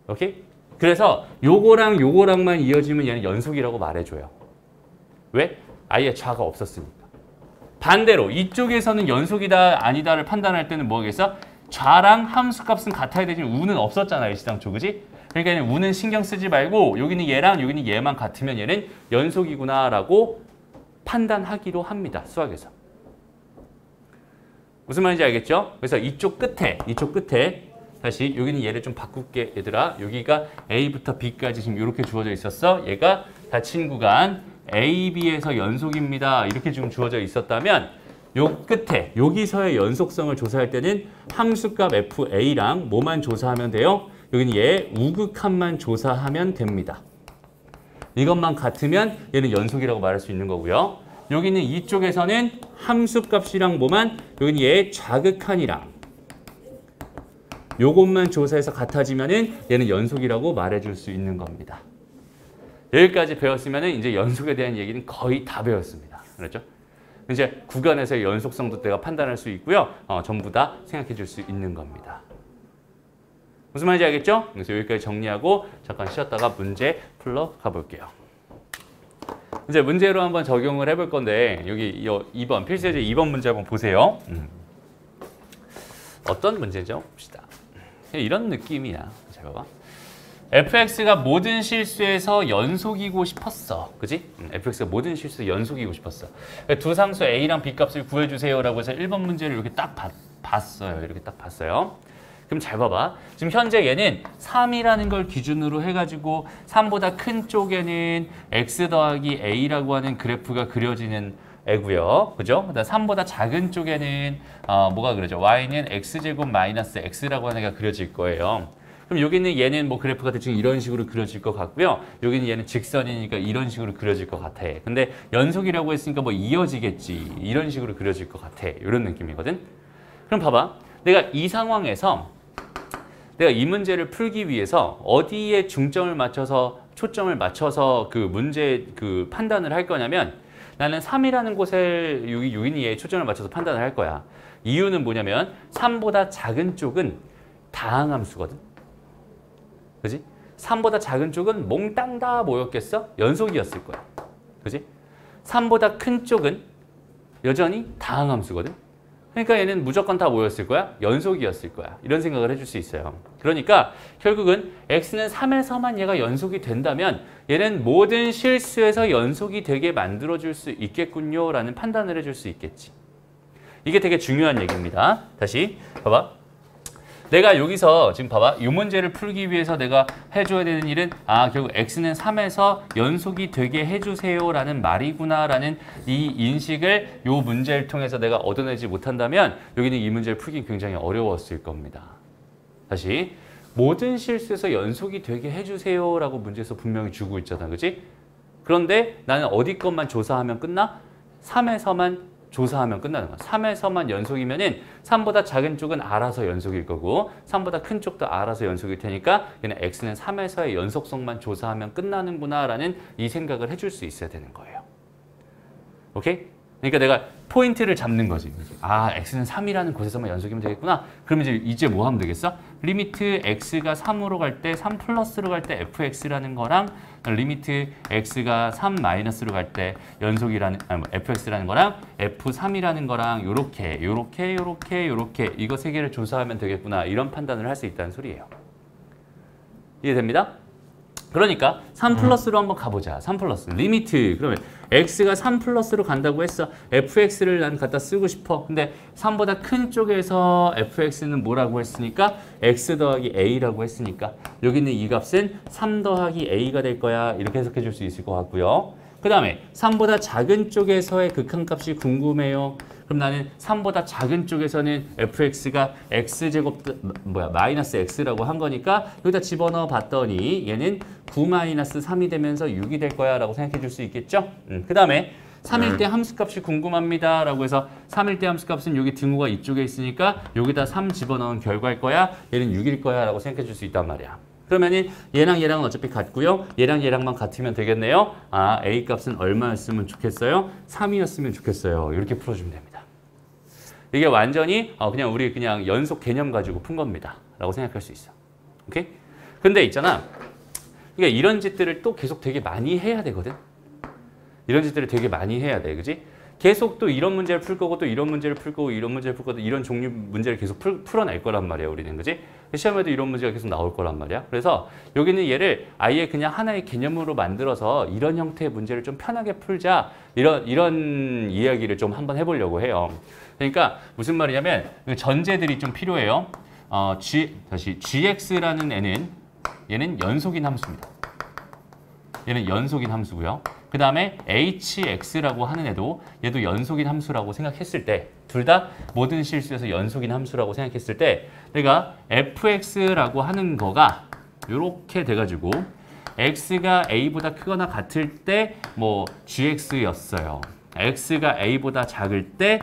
오케이? 그래서 요거랑만 이어지면 얘는 연속이라고 말해줘요. 왜? 아예 좌가 없었으니까. 반대로 이쪽에서는 연속이다 아니다를 판단할 때는 뭐겠어? 좌랑 함수값은 같아야 되지만 우는 없었잖아. 일시당초. 그지? 그러니까 우는 신경 쓰지 말고 여기는 얘랑 여기는 얘만 같으면 얘는 연속이구나라고 판단하기로 합니다. 수학에서. 무슨 말인지 알겠죠? 그래서 이쪽 끝에 다시 여기는 얘를 좀 바꿀게 얘들아. 여기가 A부터 B까지 지금 이렇게 주어져 있었어. 얘가 닫힌 구간 A, B에서 연속입니다. 이렇게 지금 주어져 있었다면 요 끝에 여기서의 연속성을 조사할 때는 함수값 FA랑 뭐만 조사하면 돼요? 여기는 얘 우극함만 조사하면 됩니다. 이것만 같으면 얘는 연속이라고 말할 수 있는 거고요. 여기는 이쪽에서는 함수값이랑 뭐만 여기는 얘 좌극한이랑 요것만 조사해서 같아지면은 얘는 연속이라고 말해줄 수 있는 겁니다. 여기까지 배웠으면은 이제 연속에 대한 얘기는 거의 다 배웠습니다. 그렇죠? 이제 구간에서의 연속성도 내가 판단할 수 있고요. 전부 다 생각해 줄 수 있는 겁니다. 무슨 말인지 알겠죠? 그래서 여기까지 정리하고 잠깐 쉬었다가 문제 풀러 가볼게요. 이제 문제로 한번 적용을 해볼 건데 여기 2번 필수예제 2번 문제 한번 보세요. 어떤 문제죠? 봅시다. 이런 느낌이야. 잘 봐봐. fx가 모든 실수에서 연속이고 싶었어. 그지? fx가 모든 실수에서 연속이고 싶었어. 두 상수 a랑 b 값을 구해주세요라고 해서 1번 문제를 이렇게 딱 봤어요. 이렇게 딱 봤어요. 그럼 잘 봐봐. 지금 현재 얘는 3이라는 걸 기준으로 해가지고 3보다 큰 쪽에는 x 더하기 a라고 하는 그래프가 그려지는 애고요. 그죠? 그다음 3보다 작은 쪽에는 뭐가 그려져? y는 x제곱 마이너스 x라고 하는 애가 그려질 거예요. 그럼 여기는 얘는 뭐 그래프가 대충 이런 식으로 그려질 것 같고요. 여기는 얘는 직선이니까 이런 식으로 그려질 것 같아. 근데 연속이라고 했으니까 뭐 이어지겠지. 이런 식으로 그려질 것 같아. 이런 느낌이거든. 그럼 봐봐. 내가 이 상황에서 내가 이 문제를 풀기 위해서 어디에 중점을 맞춰서 초점을 맞춰서 그 문제 그 판단을 할 거냐면 나는 3이라는 곳에 유인이에 초점을 맞춰서 판단을 할 거야. 이유는 뭐냐면 3보다 작은 쪽은 다항함수거든. 그지? 3보다 작은 쪽은 몽땅 다 뭐였겠어? 연속이었을 거야. 그지? 3보다 큰 쪽은 여전히 다항함수거든. 그러니까 얘는 무조건 다 뭐였을 거야? 연속이었을 거야. 이런 생각을 해줄 수 있어요. 그러니까 결국은 x는 3에서만 얘가 연속이 된다면 얘는 모든 실수에서 연속이 되게 만들어줄 수 있겠군요 라는 판단을 해줄 수 있겠지. 이게 되게 중요한 얘기입니다. 다시 봐봐. 내가 여기서 지금 봐봐. 이 문제를 풀기 위해서 내가 해줘야 되는 일은 결국 x는 3에서 연속이 되게 해주세요 라는 말이구나 라는 이 인식을 이 문제를 통해서 내가 얻어내지 못한다면 여기는 이 문제를 풀기 굉장히 어려웠을 겁니다. 다시 모든 실수에서 연속이 되게 해주세요 라고 문제에서 분명히 주고 있잖아. 그치? 그런데 나는 어디 것만 조사하면 끝나? 3에서만 조사하면 끝나는 거야. 3에서만 연속이면은 3보다 작은 쪽은 알아서 연속일 거고 3보다 큰 쪽도 알아서 연속일 테니까 얘는 x는 3에서의 연속성만 조사하면 끝나는구나 라는 이 생각을 해줄 수 있어야 되는 거예요. 오케이? 그러니까 내가 포인트를 잡는 거지. x는 3이라는 곳에서만 연속이면 되겠구나. 그러면 이제 뭐 하면 되겠어? 리미트 x가 3으로 갈 때 3 플러스로 갈 때 fx라는 거랑 리미트 x가 3 마이너스로 갈 때 연속이라는 fx라는 거랑 f3이라는 거랑 요렇게 이거 세 개를 조사하면 되겠구나. 이런 판단을 할 수 있다는 소리예요. 이해됩니다? 그러니까 3 플러스로 한번 가보자. 3 플러스 리미트 그러면 x가 3 플러스로 간다고 했어. fx를 난 갖다 쓰고 싶어. 근데 3보다 큰 쪽에서 fx는 뭐라고 했으니까 x 더하기 a라고 했으니까 여기 있는 이 값은 3 더하기 a가 될 거야. 이렇게 해석해 줄 수 있을 것 같고요. 그 다음에 3보다 작은 쪽에서의 극한값이 궁금해요. 그럼 나는 3보다 작은 쪽에서는 fx가 x제곱 마이너스 x라고 한 거니까 여기다 집어넣어 봤더니 얘는 9 마이너스 3이 되면서 6이 될 거야 라고 생각해 줄 수 있겠죠? 그 다음에 3일 때 함수값이 궁금합니다 라고 해서 3일 때 함수값은 여기 등호가 이쪽에 있으니까 여기다 3 집어넣은 결과일 거야. 얘는 6일 거야 라고 생각해 줄 수 있단 말이야. 그러면은 얘랑 얘랑은 어차피 같고요. 얘랑 얘랑만 같으면 되겠네요. A 값은 얼마였으면 좋겠어요? 3이었으면 좋겠어요. 이렇게 풀어주면 됩니다. 이게 완전히 그냥 우리 그냥 연속 개념 가지고 푼 겁니다. 라고 생각할 수 있어. 오케이? 근데 있잖아. 그러니까 이런 짓들을 또 계속 되게 많이 해야 되거든. 이런 짓들을 되게 많이 해야 돼. 그지? 계속 또 이런 문제를 풀 거고 또 이런 문제를 풀 거고 이런 문제를 풀 거고 이런 종류 문제를 계속 풀어낼 거란 말이야 우리는. 그지? 시험에도 이런 문제가 계속 나올 거란 말이야. 그래서 여기는 얘를 아예 그냥 하나의 개념으로 만들어서 이런 형태의 문제를 좀 편하게 풀자 이런 이야기를 좀 한번 해보려고 해요. 그러니까 무슨 말이냐면 전제들이 좀 필요해요. gx라는 얘는 연속인 함수입니다. 얘는 연속인 함수고요. 그 다음에 hx라고 하는 얘도 연속인 함수라고 생각했을 때 둘 다 모든 실수에서 연속인 함수라고 생각했을 때 내가 fx라고 하는 거가 이렇게 돼가지고 x가 a보다 크거나 같을 때 뭐 gx였어요. x가 a보다 작을 때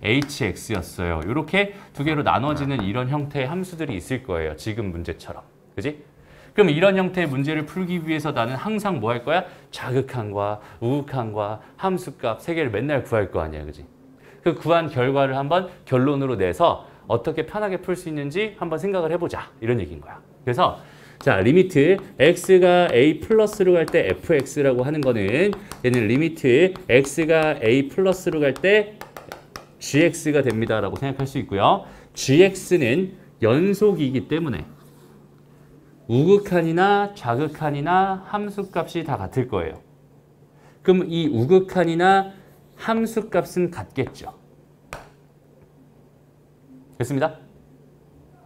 hx였어요. 이렇게 두 개로 나눠지는 이런 형태의 함수들이 있을 거예요. 지금 문제처럼. 그지? 그럼 이런 형태의 문제를 풀기 위해서 나는 항상 뭐 할 거야? 자극항과 우극항과 함수값 세 개를 맨날 구할 거 아니야. 그지? 그 구한 결과를 한번 결론으로 내서 어떻게 편하게 풀 수 있는지 한번 생각을 해보자. 이런 얘기인 거야. 그래서 자, 리미트 x가 a 플러스로 갈 때 fx라고 하는 거는 얘는 리미트 x가 a 플러스로 갈 때 gx가 됩니다. 라고 생각할 수 있고요. gx는 연속이기 때문에 우극한이나 좌극한이나 함수값이 다 같을 거예요. 그럼 이 우극한이나 함수값은 같겠죠. 됐습니다?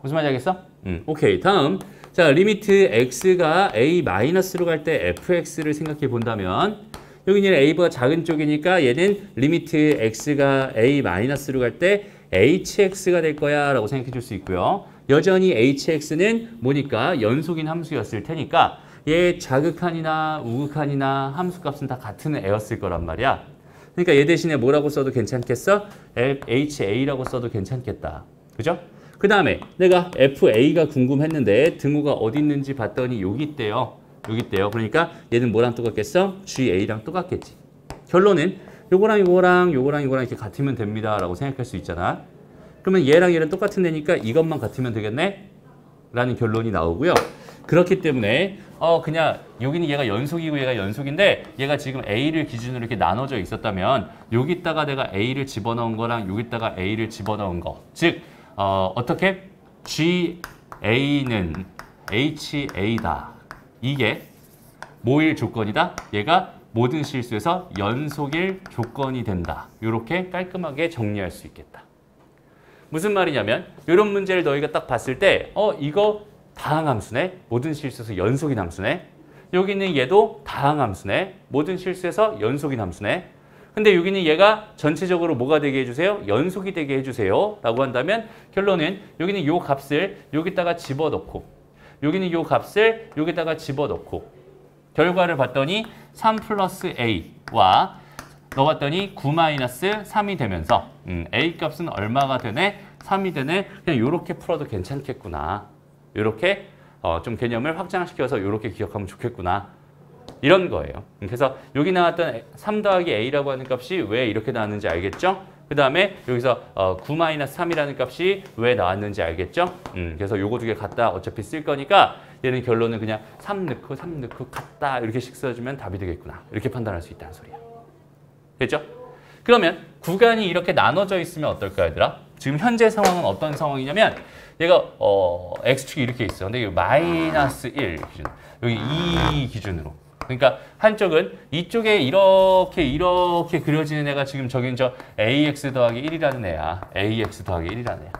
무슨 말인지 알겠어? 오케이. 다음. 자, 리미트 x가 a-로 갈 때 fx를 생각해 본다면 여기는 a보다 작은 쪽이니까 얘는 리미트 x가 a-로 갈 때 hx가 될 거야 라고 생각해 줄 수 있고요. 여전히 hx는 뭐니까 연속인 함수였을 테니까 얘 자극한이나 우극한이나 함수값은 다 같은 애였을 거란 말이야. 그러니까 얘 대신에 뭐라고 써도 괜찮겠어? ha라고 써도 괜찮겠다. 그죠? 그 다음에 내가 fa가 궁금했는데 등호가 어디 있는지 봤더니 여기 있대요. 여기 있대요. 그러니까 얘는 뭐랑 똑같겠어? ga랑 똑같겠지. 결론은 요거랑 요거랑 요거랑 요거랑 이렇게 같으면 됩니다 라고 생각할 수 있잖아. 그러면 얘랑 얘랑 똑같은 애니까 이것만 같으면 되겠네? 라는 결론이 나오고요. 그렇기 때문에 그냥 여기는 얘가 연속이고 얘가 연속인데 얘가 지금 A를 기준으로 이렇게 나눠져 있었다면 여기다가 내가 A를 집어넣은 거랑 여기다가 A를 집어넣은 거. 즉 어떻게? GA는 HA다. 이게 뭐일 조건이다? 얘가 모든 실수에서 연속일 조건이 된다. 이렇게 깔끔하게 정리할 수 있겠다. 무슨 말이냐면 이런 문제를 너희가 딱 봤을 때 이거 다항함수네. 모든 실수에서 연속인 함수네. 여기는 얘도 다항함수네. 모든 실수에서 연속인 함수네. 근데 여기는 얘가 전체적으로 뭐가 되게 해주세요? 연속이 되게 해주세요. 라고 한다면 결론은 여기는 이 값을 여기다가 집어넣고 여기는 이 값을 여기다가 집어넣고 결과를 봤더니 3 플러스 a와 넣어봤더니 9-3이 되면서 a 값은 얼마가 되네? 3이 되네. 그냥 이렇게 풀어도 괜찮겠구나. 이렇게 좀 개념을 확장시켜서 이렇게 기억하면 좋겠구나. 이런 거예요. 그래서 여기 나왔던 3 더하기 a라고 하는 값이 왜 이렇게 나왔는지 알겠죠? 그 다음에 여기서 9-3이라는 값이 왜 나왔는지 알겠죠? 그래서 요거 두 개 갖다 어차피 쓸 거니까 얘는 결론은 그냥 3 넣고 갖다 이렇게씩 써주면 답이 되겠구나. 이렇게 판단할 수 있다는 소리야. 됐죠? 그러면 구간이 이렇게 나눠져 있으면 어떨까 얘들아? 지금 현재 상황은 어떤 상황이냐면 얘가 x축이 이렇게 있어. 근데 이거 -1 기준. 여기 2 기준으로. 그러니까 한쪽은 이쪽에 이렇게 그려지는 애가 지금 저긴 ax 더하기 1이라는 애야. ax 더하기 1이라는 애야.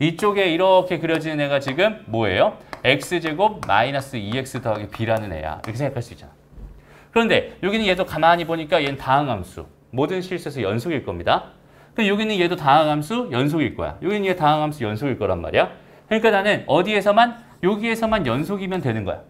이쪽에 이렇게 그려지는 애가 지금 뭐예요? x제곱 -2x 더하기 b라는 애야. 이렇게 생각할 수 있잖아. 그런데 여기는 얘도 가만히 보니까 얘는 다항함수. 모든 실수에서 연속일 겁니다. 그럼 여기는 얘도 다항함수 연속일 거야. 여기는 얘 다항함수 연속일 거란 말이야. 그러니까 나는 어디에서만? 여기에서만 연속이면 되는 거야.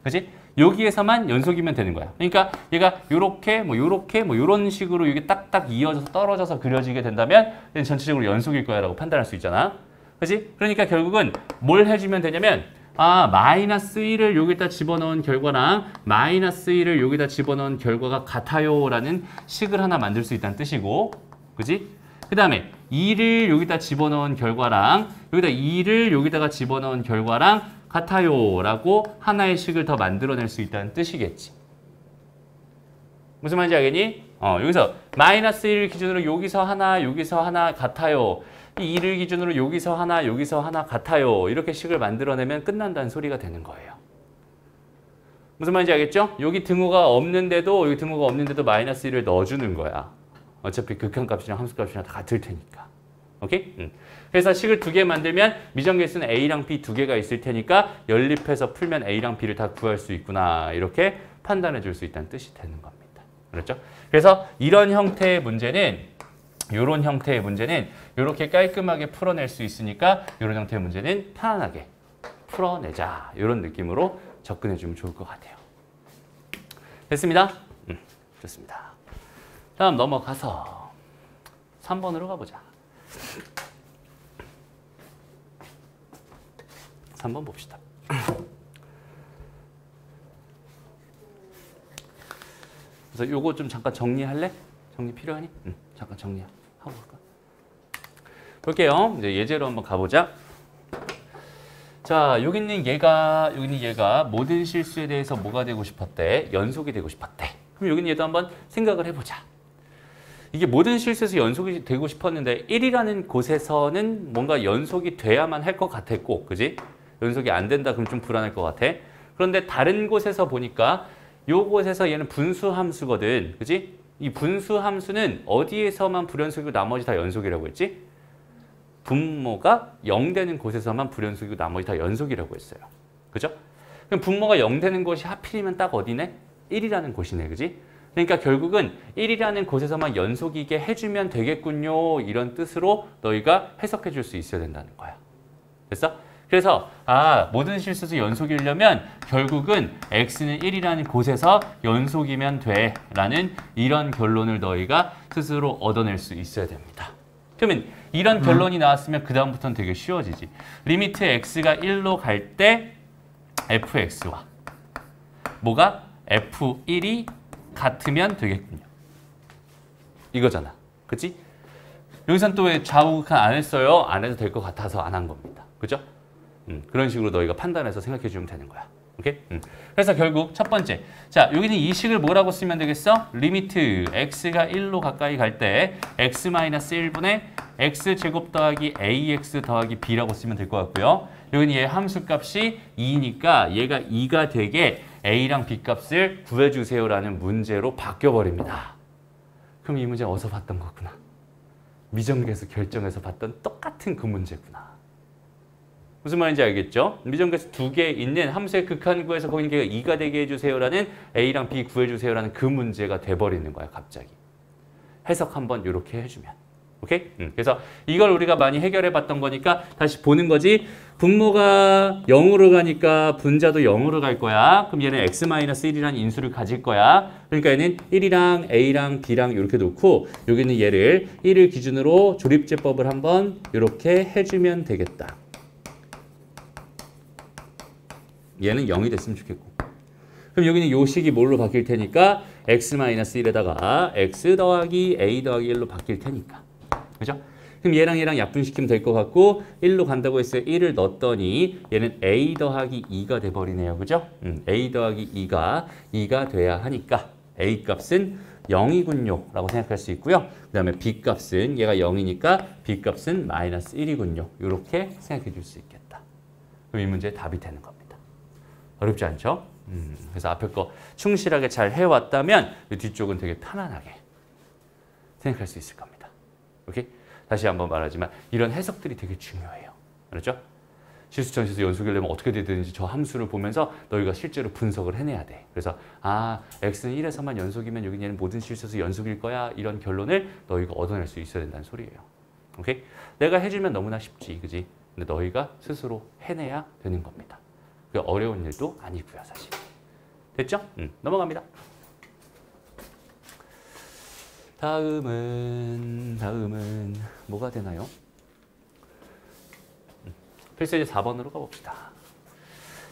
그치? 여기에서만 연속이면 되는 거야. 그러니까 얘가 요렇게 요런 식으로 이게 딱딱 이어져서 떨어져서 그려지게 된다면 얘는 전체적으로 연속일 거야 라고 판단할 수 있잖아. 그치? 그러니까 결국은 뭘 해주면 되냐면 -1을 여기다 집어넣은 결과랑 -1을 여기다 집어넣은 결과가 같아요 라는 식을 하나 만들 수 있다는 뜻이고, 그지? 그 다음에 2를 여기다 집어넣은 결과랑 여기다 2를 여기다가 집어넣은 결과랑 같아요 라고 하나의 식을 더 만들어낼 수 있다는 뜻이겠지. 무슨 말인지 알겠니? 여기서 마이너스 1을 기준으로 여기서 하나 같아요. 이 2를 기준으로 여기서 하나 같아요. 이렇게 식을 만들어내면 끝난다는 소리가 되는 거예요. 무슨 말인지 알겠죠? 여기 등호가 없는데도 마이너스 1을 넣어주는 거야. 어차피 극한값이랑 함수값이랑 다 같을 테니까. 오케이? 그래서 식을 두 개 만들면 미정계수는 A랑 B 두 개가 있을 테니까 연립해서 풀면 A랑 B를 다 구할 수 있구나. 이렇게 판단해 줄 수 있다는 뜻이 되는 겁니다. 그렇죠? 그래서 이런 형태의 문제는 이렇게 깔끔하게 풀어낼 수 있으니까 이런 형태의 문제는 편안하게 풀어내자. 이런 느낌으로 접근해 주면 좋을 것 같아요. 됐습니다? 좋습니다. 다음 넘어가서 3번으로 가보자. 3번 봅시다. 그래서 요거 좀 잠깐 정리할래? 정리 필요하니? 잠깐 정리하고 갈까? 볼게요. 이제 예제로 한번 가보자. 자, 여기 있는 얘가 모든 실수에 대해서 뭐가 되고 싶었대? 연속이 되고 싶었대. 그럼 여기 있는 얘도 한번 생각을 해보자. 이게 모든 실수에서 연속이 되고 싶었는데 1이라는 곳에서는 뭔가 연속이 돼야만 할 것 같았고, 그지? 연속이 안 된다 그럼 좀 불안할 것 같아. 그런데 다른 곳에서 보니까 요곳에서 얘는 분수함수거든, 그지? 이 분수함수는 어디에서만 불연속이고 나머지 다 연속이라고 했지? 분모가 0 되는 곳에서만 불연속이고 나머지 다 연속이라고 했어요. 그죠? 그럼 분모가 0 되는 곳이 하필이면 딱 어디네? 1이라는 곳이네, 그지? 그러니까 결국은 1이라는 곳에서만 연속이게 해주면 되겠군요. 이런 뜻으로 너희가 해석해 줄 수 있어야 된다는 거야. 됐어? 그래서 모든 실수에서 연속이려면 결국은 x는 1이라는 곳에서 연속이면 돼 라는 이런 결론을 너희가 스스로 얻어낼 수 있어야 됩니다. 그러면 이런 결론이 나왔으면 그 다음부터는 되게 쉬워지지. 리미트 x가 1로 갈 때 fx와 뭐가 f1이 같으면 되겠군요. 이거잖아. 그치? 여기선 또 왜 좌우극한 안 했어요? 안 해도 될 것 같아서 안 한 겁니다. 그죠? 그런 식으로 너희가 판단해서 생각해 주면 되는 거야. 오케이? 그래서 결국 첫 번째. 자, 여기는 이 식을 뭐라고 쓰면 되겠어? 리미트 x가 1로 가까이 갈 때 x-1분의 x제곱 더하기 ax 더하기 b라고 쓰면 될 것 같고요. 여기는 얘 함수값이 2니까 얘가 2가 되게 a랑 b 값을 구해주세요라는 문제로 바뀌어버립니다. 그럼 이 문제 어디서 봤던 거구나. 미정계수 결정에서 봤던 똑같은 그 문제구나. 무슨 말인지 알겠죠? 미정계수 두 개 있는 함수의 극한 구해서 거기 걔가 2가 되게 해주세요라는 a랑 b 구해주세요라는 그 문제가 돼버리는 거야, 갑자기. 해석 한번 이렇게 해주면. 오케이? 그래서 이걸 우리가 많이 해결해 봤던 거니까 다시 보는 거지. 분모가 0으로 가니까 분자도 0으로 갈 거야. 그럼 얘는 x-1이라는 인수를 가질 거야. 그러니까 얘는 1이랑 a랑 b랑 이렇게 놓고 여기는 얘를 1을 기준으로 조립제법을 한번 이렇게 해주면 되겠다. 얘는 0이 됐으면 좋겠고. 그럼 여기는 요 식이 뭘로 바뀔 테니까 x-1에다가 x 더하기 a 더하기 1로 바뀔 테니까. 그죠? 그럼 얘랑 약분시키면 될 것 같고 1로 간다고 했어요. 1을 넣었더니 얘는 a 더하기 2가 돼버리네요. 그죠? a 더하기 2가 돼야 하니까 a 값은 0이군요 라고 생각할 수 있고요. 그 다음에 b 값은 얘가 0이니까 b 값은 마이너스 1이군요. 이렇게 생각해 줄 수 있겠다. 그럼 이 문제의 답이 되는 겁니다. 어렵지 않죠? 그래서 앞에 거 충실하게 잘 해왔다면 뒤쪽은 되게 편안하게 생각할 수 있을 겁니다. 오케이? 다시 한번 말하지만 이런 해석들이 되게 중요해요. 그렇죠? 실수천실수 연속이려면 어떻게 되든지 저 함수를 보면서 너희가 실제로 분석을 해내야 돼. 그래서 x는 1에서만 연속이면 여기 얘는 모든 실수에서 연속일 거야. 이런 결론을 너희가 얻어낼 수 있어야 된다는 소리예요. 오케이? 내가 해주면 너무나 쉽지, 그지? 근데 너희가 스스로 해내야 되는 겁니다. 그 어려운 일도 아니고요, 사실. 됐죠? 넘어갑니다. 다음은 뭐가 되나요? 필수 이제 4번으로 가봅시다.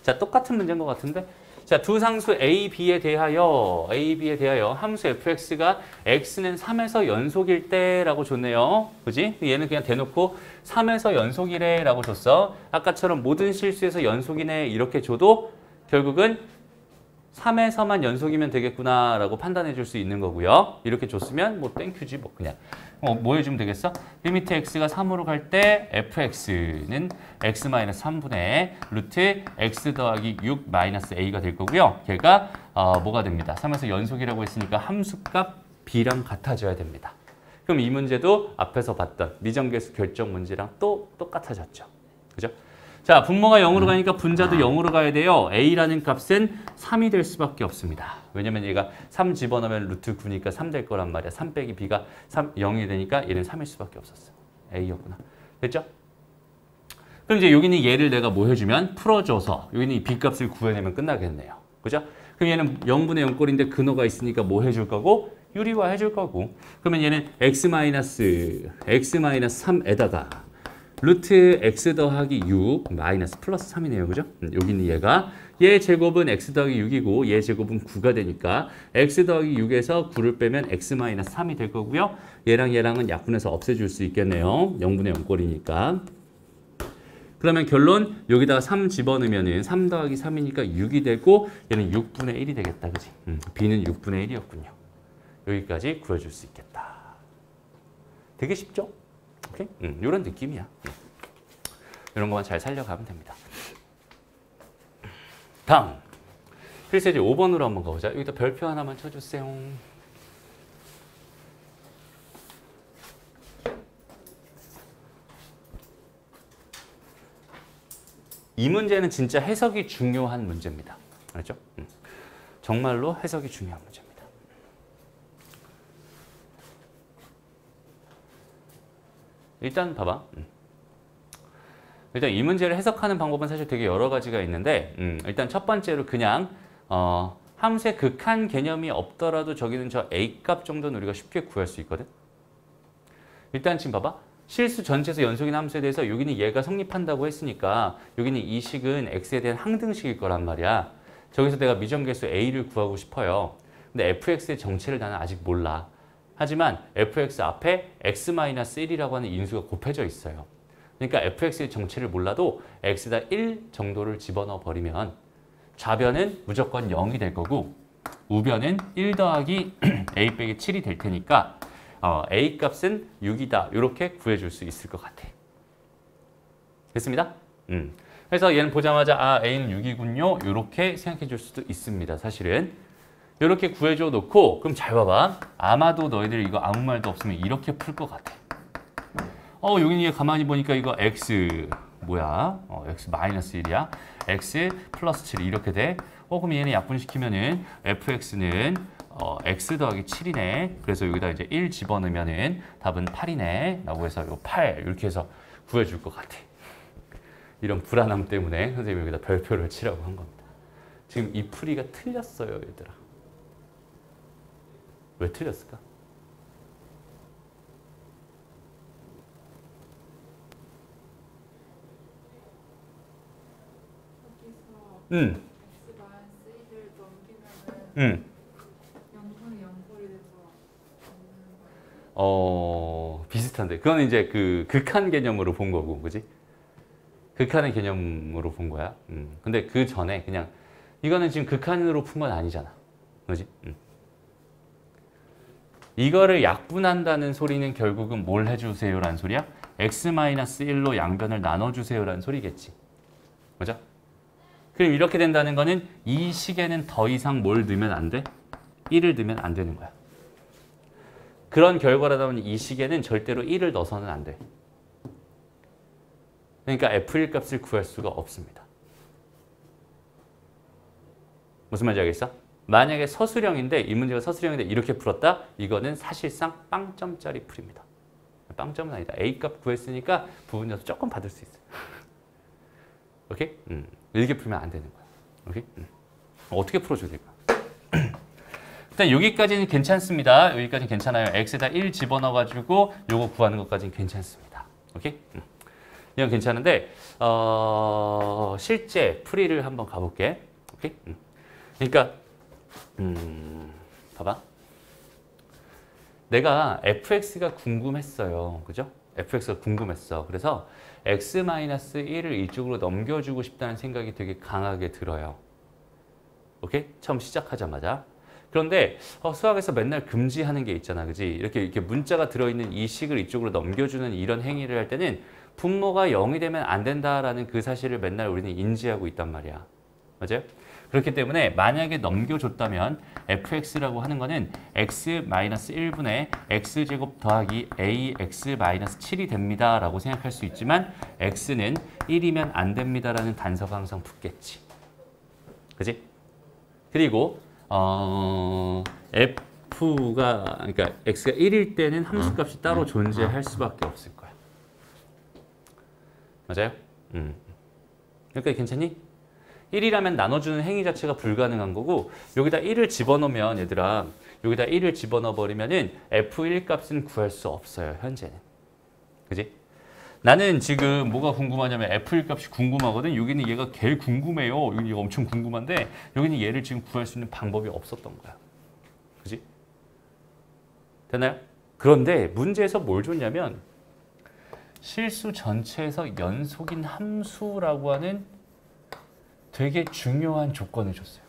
자, 똑같은 문제인 것 같은데. 자, 두 상수 A, B에 대하여 함수 fx가 x는 3에서 연속일 때라고 줬네요. 그지? 얘는 그냥 대놓고 3에서 연속이래 라고 줬어. 아까처럼 모든 실수에서 연속이네 이렇게 줘도 결국은 3에서만 연속이면 되겠구나라고 판단해 줄 수 있는 거고요. 이렇게 줬으면 뭐 땡큐지 뭐 그냥. 뭐 해주면 되겠어? 리미트 x가 3으로 갈 때 fx는 x-3분의 루트 x 더하기 6 마이너스 a가 될 거고요. 걔가 뭐가 됩니다. 3에서 연속이라고 했으니까 함수값 b랑 같아져야 됩니다. 그럼 이 문제도 앞에서 봤던 미정계수 결정 문제랑 또 똑같아졌죠. 그죠? 자, 분모가 0으로 가니까 분자도 0으로 가야 돼요. a라는 값은 3이 될 수밖에 없습니다. 왜냐면 얘가 3 집어넣으면 루트 9니까 3 될 거란 말이야. 3 빼기 b가 0이 되니까 얘는 3일 수밖에 없었어. a였구나. 됐죠? 그럼 이제 여기는 얘를 내가 뭐 해주면 풀어줘서 여기는 이 b값을 구해내면 끝나겠네요. 그죠? 그럼 얘는 0분의 0꼴인데 근호가 있으니까 뭐 해줄 거고? 유리화 해줄 거고. 그러면 얘는 x-3에다가 루트 x 더하기 6 마이너스 플러스 3이네요. 그죠? 여기는 얘 제곱은 x 더하기 6이고 얘 제곱은 9가 되니까 x 더하기 6에서 9를 빼면 x 마이너스 3이 될 거고요. 얘랑은 약분해서 없애줄 수 있겠네요. 0분의 0꼴이니까. 그러면 결론 여기다가 3 집어넣으면 3 더하기 3이니까 6이 되고 얘는 6분의 1이 되겠다. 그지? b는 6분의 1이었군요. 여기까지 구해줄 수 있겠다. 되게 쉽죠? 오케이? 이런 느낌이야. 이런 것만 잘 살려가면 됩니다. 다음. 그래서 이제 5번으로 한번 가보자. 여기다 별표 하나만 쳐주세요. 이 문제는 진짜 해석이 중요한 문제입니다. 알죠? 정말로 해석이 중요한 문제입니다. 일단 봐봐. 일단 이 문제를 해석하는 방법은 사실 되게 여러 가지가 있는데 일단 첫 번째로 그냥 함수의 극한 개념이 없더라도 저기는 저 A값 정도는 우리가 쉽게 구할 수 있거든. 일단 지금 봐봐. 실수 전체에서 연속인 함수에 대해서 여기는 얘가 성립한다고 했으니까 여기는 이 식은 x에 대한 항등식일 거란 말이야. 저기서 내가 미정계수 a를 구하고 싶어요. 근데 fx의 정체를 나는 아직 몰라. 하지만 fx 앞에 x-1이라고 하는 인수가 곱해져 있어요. 그러니까 fx의 정체를 몰라도 x에다 1 정도를 집어넣어 버리면 좌변은 무조건 0이 될 거고 우변은 1 더하기 a 빼기 7이 될 테니까 a 값은 6이다. 이렇게 구해줄 수 있을 것 같아. 됐습니다? 그래서 얘는 보자마자 a는 6이군요. 이렇게 생각해 줄 수도 있습니다. 사실은. 이렇게 구해줘 놓고 그럼 잘 봐봐. 아마도 너희들 이거 아무 말도 없으면 이렇게 풀 것 같아. 여기는 얘 가만히 보니까 이거 x 뭐야? x 마이너스 1이야. x 플러스 7 이렇게 돼. 그럼 얘는 약분시키면은 fx는 x 더하기 7이네. 그래서 여기다 이제 1 집어넣으면은 답은 8이네. 라고 해서 이거 8 이렇게 해서 구해줄 것 같아. 이런 불안함 때문에 선생님이 여기다 별표를 치라고 한 겁니다. 지금 이 풀이가 틀렸어요, 얘들아. 왜 틀렸을까? x-1을 넘기면은 0분의 0꼴이 돼서 비슷한데. 그건 이제 그 극한 개념으로 본 거고, 그지? 극한의 개념으로 본 거야. 근데 그 전에 그냥 이거는 지금 극한으로 푼 건 아니잖아. 그지? 이거를 약분한다는 소리는 결국은 뭘 해주세요라는 소리야? x-1로 양변을 나눠주세요라는 소리겠지. 그죠? 그럼 이렇게 된다는 거는 이 식에는 더 이상 뭘 넣으면 안 돼? 1을 넣으면 안 되는 거야. 그런 결과라면 이 식에는 절대로 1을 넣어서는 안 돼. 그러니까 f1 값을 구할 수가 없습니다. 무슨 말인지 알겠어? 만약에 서술형인데 이 문제가 서술형인데 이렇게 풀었다? 이거는 사실상 빵점짜리 풀입니다. 빵점은 아니다. A값 구했으니까 부분점수 조금 받을 수 있어요. 오케이? 이렇게 풀면 안 되는 거야. 오케이? 어떻게 풀어줘야 될까? 일단 여기까지는 괜찮습니다. 여기까지는 괜찮아요. x에다 1 집어넣어가지고 요거 구하는 것까지는 괜찮습니다. 오케이? 이건 괜찮은데 실제 풀이를 한번 가볼게. 오케이? 그러니까 봐봐. 내가 fx가 궁금했어요. 그죠? fx가 궁금했어. 그래서 x-1을 이쪽으로 넘겨주고 싶다는 생각이 되게 강하게 들어요. 오케이? 처음 시작하자마자. 그런데 수학에서 맨날 금지하는 게 있잖아. 그지? 이렇게 문자가 들어있는 이 식을 이쪽으로 넘겨주는 이런 행위를 할 때는 분모가 0이 되면 안 된다라는 그 사실을 맨날 우리는 인지하고 있단 말이야. 맞아요? 그렇기 때문에 만약에 넘겨줬다면 fx라고 하는 거는 x-1분의 x제곱 더하기 ax-7이 됩니다 라고 생각할 수 있지만 x는 1이면 안 됩니다 라는 단서가 항상 붙겠지. 그지? 그리고 f가 그러니까 x가 1일 때는 함수값이 따로 존재할 수밖에 없을 거야. 맞아요? 여기까지 괜찮니? 1이라면 나눠주는 행위 자체가 불가능한 거고 여기다 1을 집어넣으면 얘들아 여기다 1을 집어넣어 버리면은 f1 값은 구할 수 없어요. 현재는. 그지? 나는 지금 뭐가 궁금하냐면 f1 값이 궁금하거든. 여기는 얘가 개 궁금해요. 여기 얘가 엄청 궁금한데 여기는 얘를 지금 구할 수 있는 방법이 없었던 거야. 그지? 되나요? 그런데 문제에서 뭘 줬냐면 실수 전체에서 연속인 함수라고 하는 되게 중요한 조건을 줬어요.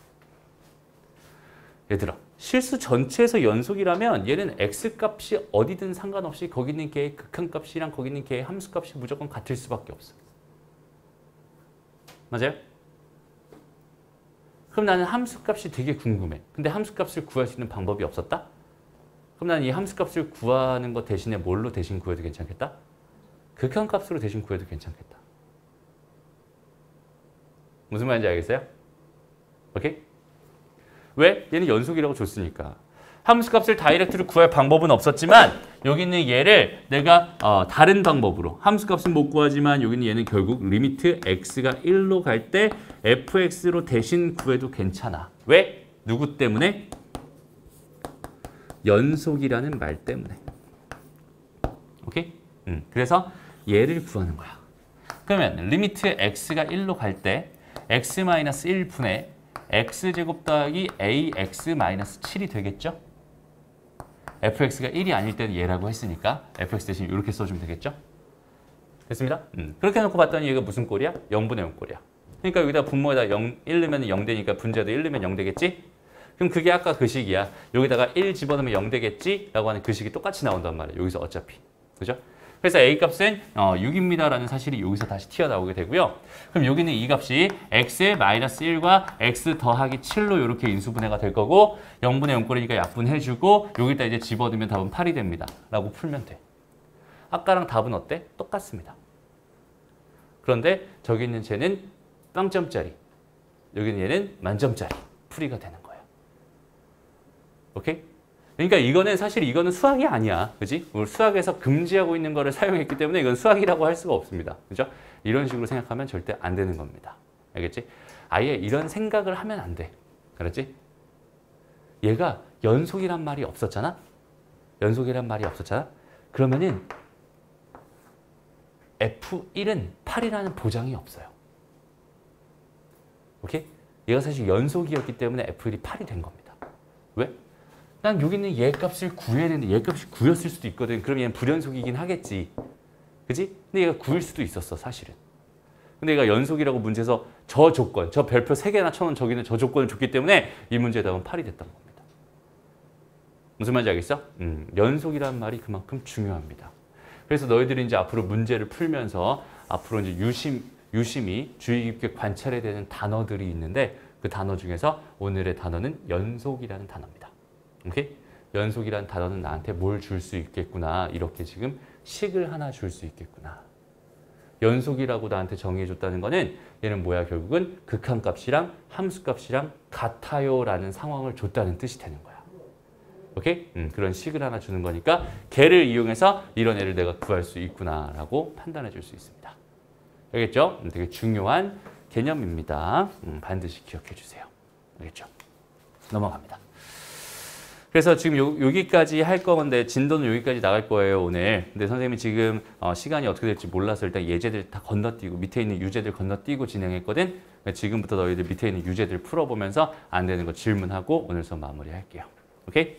얘들아, 실수 전체에서 연속이라면 얘는 x값이 어디든 상관없이 거기 있는 걔의 극한값이랑 거기 있는 걔의 함수값이 무조건 같을 수밖에 없어. 맞아요? 그럼 나는 함수값이 되게 궁금해. 근데 함수값을 구할 수 있는 방법이 없었다? 그럼 나는 이 함수값을 구하는 것 대신에 뭘로 대신 구해도 괜찮겠다? 극한값으로 대신 구해도 괜찮겠다. 무슨 말인지 알겠어요? 오케이? 왜? 얘는 연속이라고 줬으니까. 함수값을 다이렉트로 구할 방법은 없었지만 여기 있는 얘를 내가 다른 방법으로 함수값은 못 구하지만 여기 있는 얘는 결국 리미트 x가 1로 갈 때 fx로 대신 구해도 괜찮아. 왜? 누구 때문에? 연속이라는 말 때문에. 오케이? 그래서 얘를 구하는 거야. 그러면 리미트 x가 1로 갈 때 x-1분의 x제곱 더하기 ax-7이 되겠죠? fx가 1이 아닐 때는 얘라고 했으니까 fx 대신 이렇게 써주면 되겠죠? 됐습니다? 그렇게 해놓고 봤더니 얘가 무슨 꼴이야? 0분의 0 꼴이야. 그러니까 여기다 분모에다 1 넣으면 0 되니까 분자도 1 넣으면 0 되겠지? 그럼 그게 아까 그 식이야. 여기다가 1 집어넣으면 0 되겠지? 라고 하는 그 식이 똑같이 나온단 말이야. 여기서 어차피. 그죠? 그래서 A값은 6입니다라는 사실이 여기서 다시 튀어나오게 되고요. 그럼 여기는 이 값이 x-1과 x 더하기 7로 이렇게 인수분해가 될 거고 0분의 0꼴이니까 약분해주고 여기다 이제 집어넣으면 답은 8이 됩니다. 라고 풀면 돼. 아까랑 답은 어때? 똑같습니다. 그런데 저기 있는 쟤는 빵점짜리, 여기는 얘는 만점짜리 풀이가 되는 거예요. 오케이? 그러니까 이거는 수학이 아니야. 그지? 우리 수학에서 금지하고 있는 거를 사용했기 때문에 이건 수학이라고 할 수가 없습니다. 그죠? 이런 식으로 생각하면 절대 안 되는 겁니다. 알겠지? 아예 이런 생각을 하면 안 돼. 그렇지? 얘가 연속이란 말이 없었잖아? 연속이란 말이 없었잖아? 그러면은 F1은 8이라는 보장이 없어요. 오케이? 얘가 사실 연속이었기 때문에 F1이 8이 된 겁니다. 왜? 난 여기 있는 얘 값을 구해야 되는데 얘 값이 9였을 수도 있거든. 그럼 얘는 불연속이긴 하겠지. 그지? 근데 얘가 9일 수도 있었어, 사실은. 근데 얘가 연속이라고 문제에서 저 조건, 저 별표 3개나 쳐놓은 저기는 저 조건을 줬기 때문에 이 문제의 답은 8이 됐던 겁니다. 무슨 말인지 알겠어? 연속이라는 말이 그만큼 중요합니다. 그래서 너희들이 이제 앞으로 문제를 풀면서 앞으로 이제 유심히 주의 깊게 관찰해야 되는 단어들이 있는데 그 단어 중에서 오늘의 단어는 연속이라는 단어입니다. 오케이? 연속이라는 단어는 나한테 뭘 줄 수 있겠구나. 이렇게 지금 식을 하나 줄 수 있겠구나. 연속이라고 나한테 정의해줬다는 거는 얘는 뭐야? 결국은 극한값이랑 함수값이랑 같아요라는 상황을 줬다는 뜻이 되는 거야. 오케이? 그런 식을 하나 주는 거니까 걔를 이용해서 이런 애를 내가 구할 수 있구나라고 판단해 줄 수 있습니다. 알겠죠? 되게 중요한 개념입니다. 반드시 기억해 주세요. 알겠죠? 넘어갑니다. 그래서 지금 여기까지 할 건데 진도는 여기까지 나갈 거예요, 오늘. 근데 선생님이 지금 시간이 어떻게 될지 몰라서 일단 예제들 다 건너뛰고 밑에 있는 유제들 건너뛰고 진행했거든. 지금부터 너희들 밑에 있는 유제들 풀어보면서 안 되는 거 질문하고 오늘 수업 마무리할게요. 오케이?